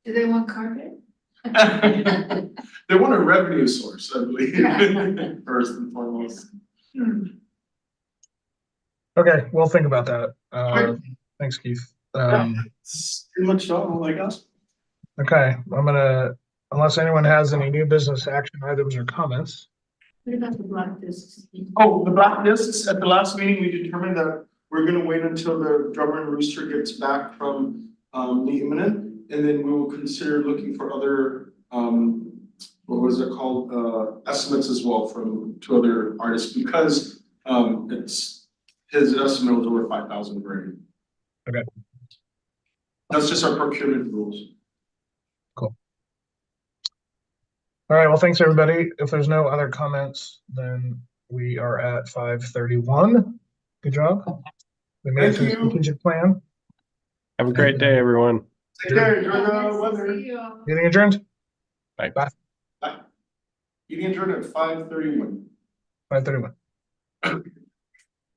Do they want carpet?
They want a revenue source, I believe,
Yeah.
first and foremost.
Okay, we'll think about that.
Right.
Thanks, Keith.
It's pretty much all I got.
Okay, unless anyone has any new business action items or comments.
What about the black discs?
Oh, the black discs, at the last meeting, we determined that we're gonna wait until the drummer and rooster gets back from the imminent, and then we will consider looking for other what was it called, estimates as well from two other artists, because his estimate was over 5,000 already.
Okay.
That's just our procurement rules.
Cool. All right, well, thanks, everybody. If there's no other comments, then we are at 5:31. Good job. We made it to the
Thank you.
strategic plan.
Have a great day, everyone.
Take care, enjoy
Nice
the
to
weather.
see you all.
Meeting adjourned.
Bye.
Bye.
Meeting adjourned at 5:31.
5:31.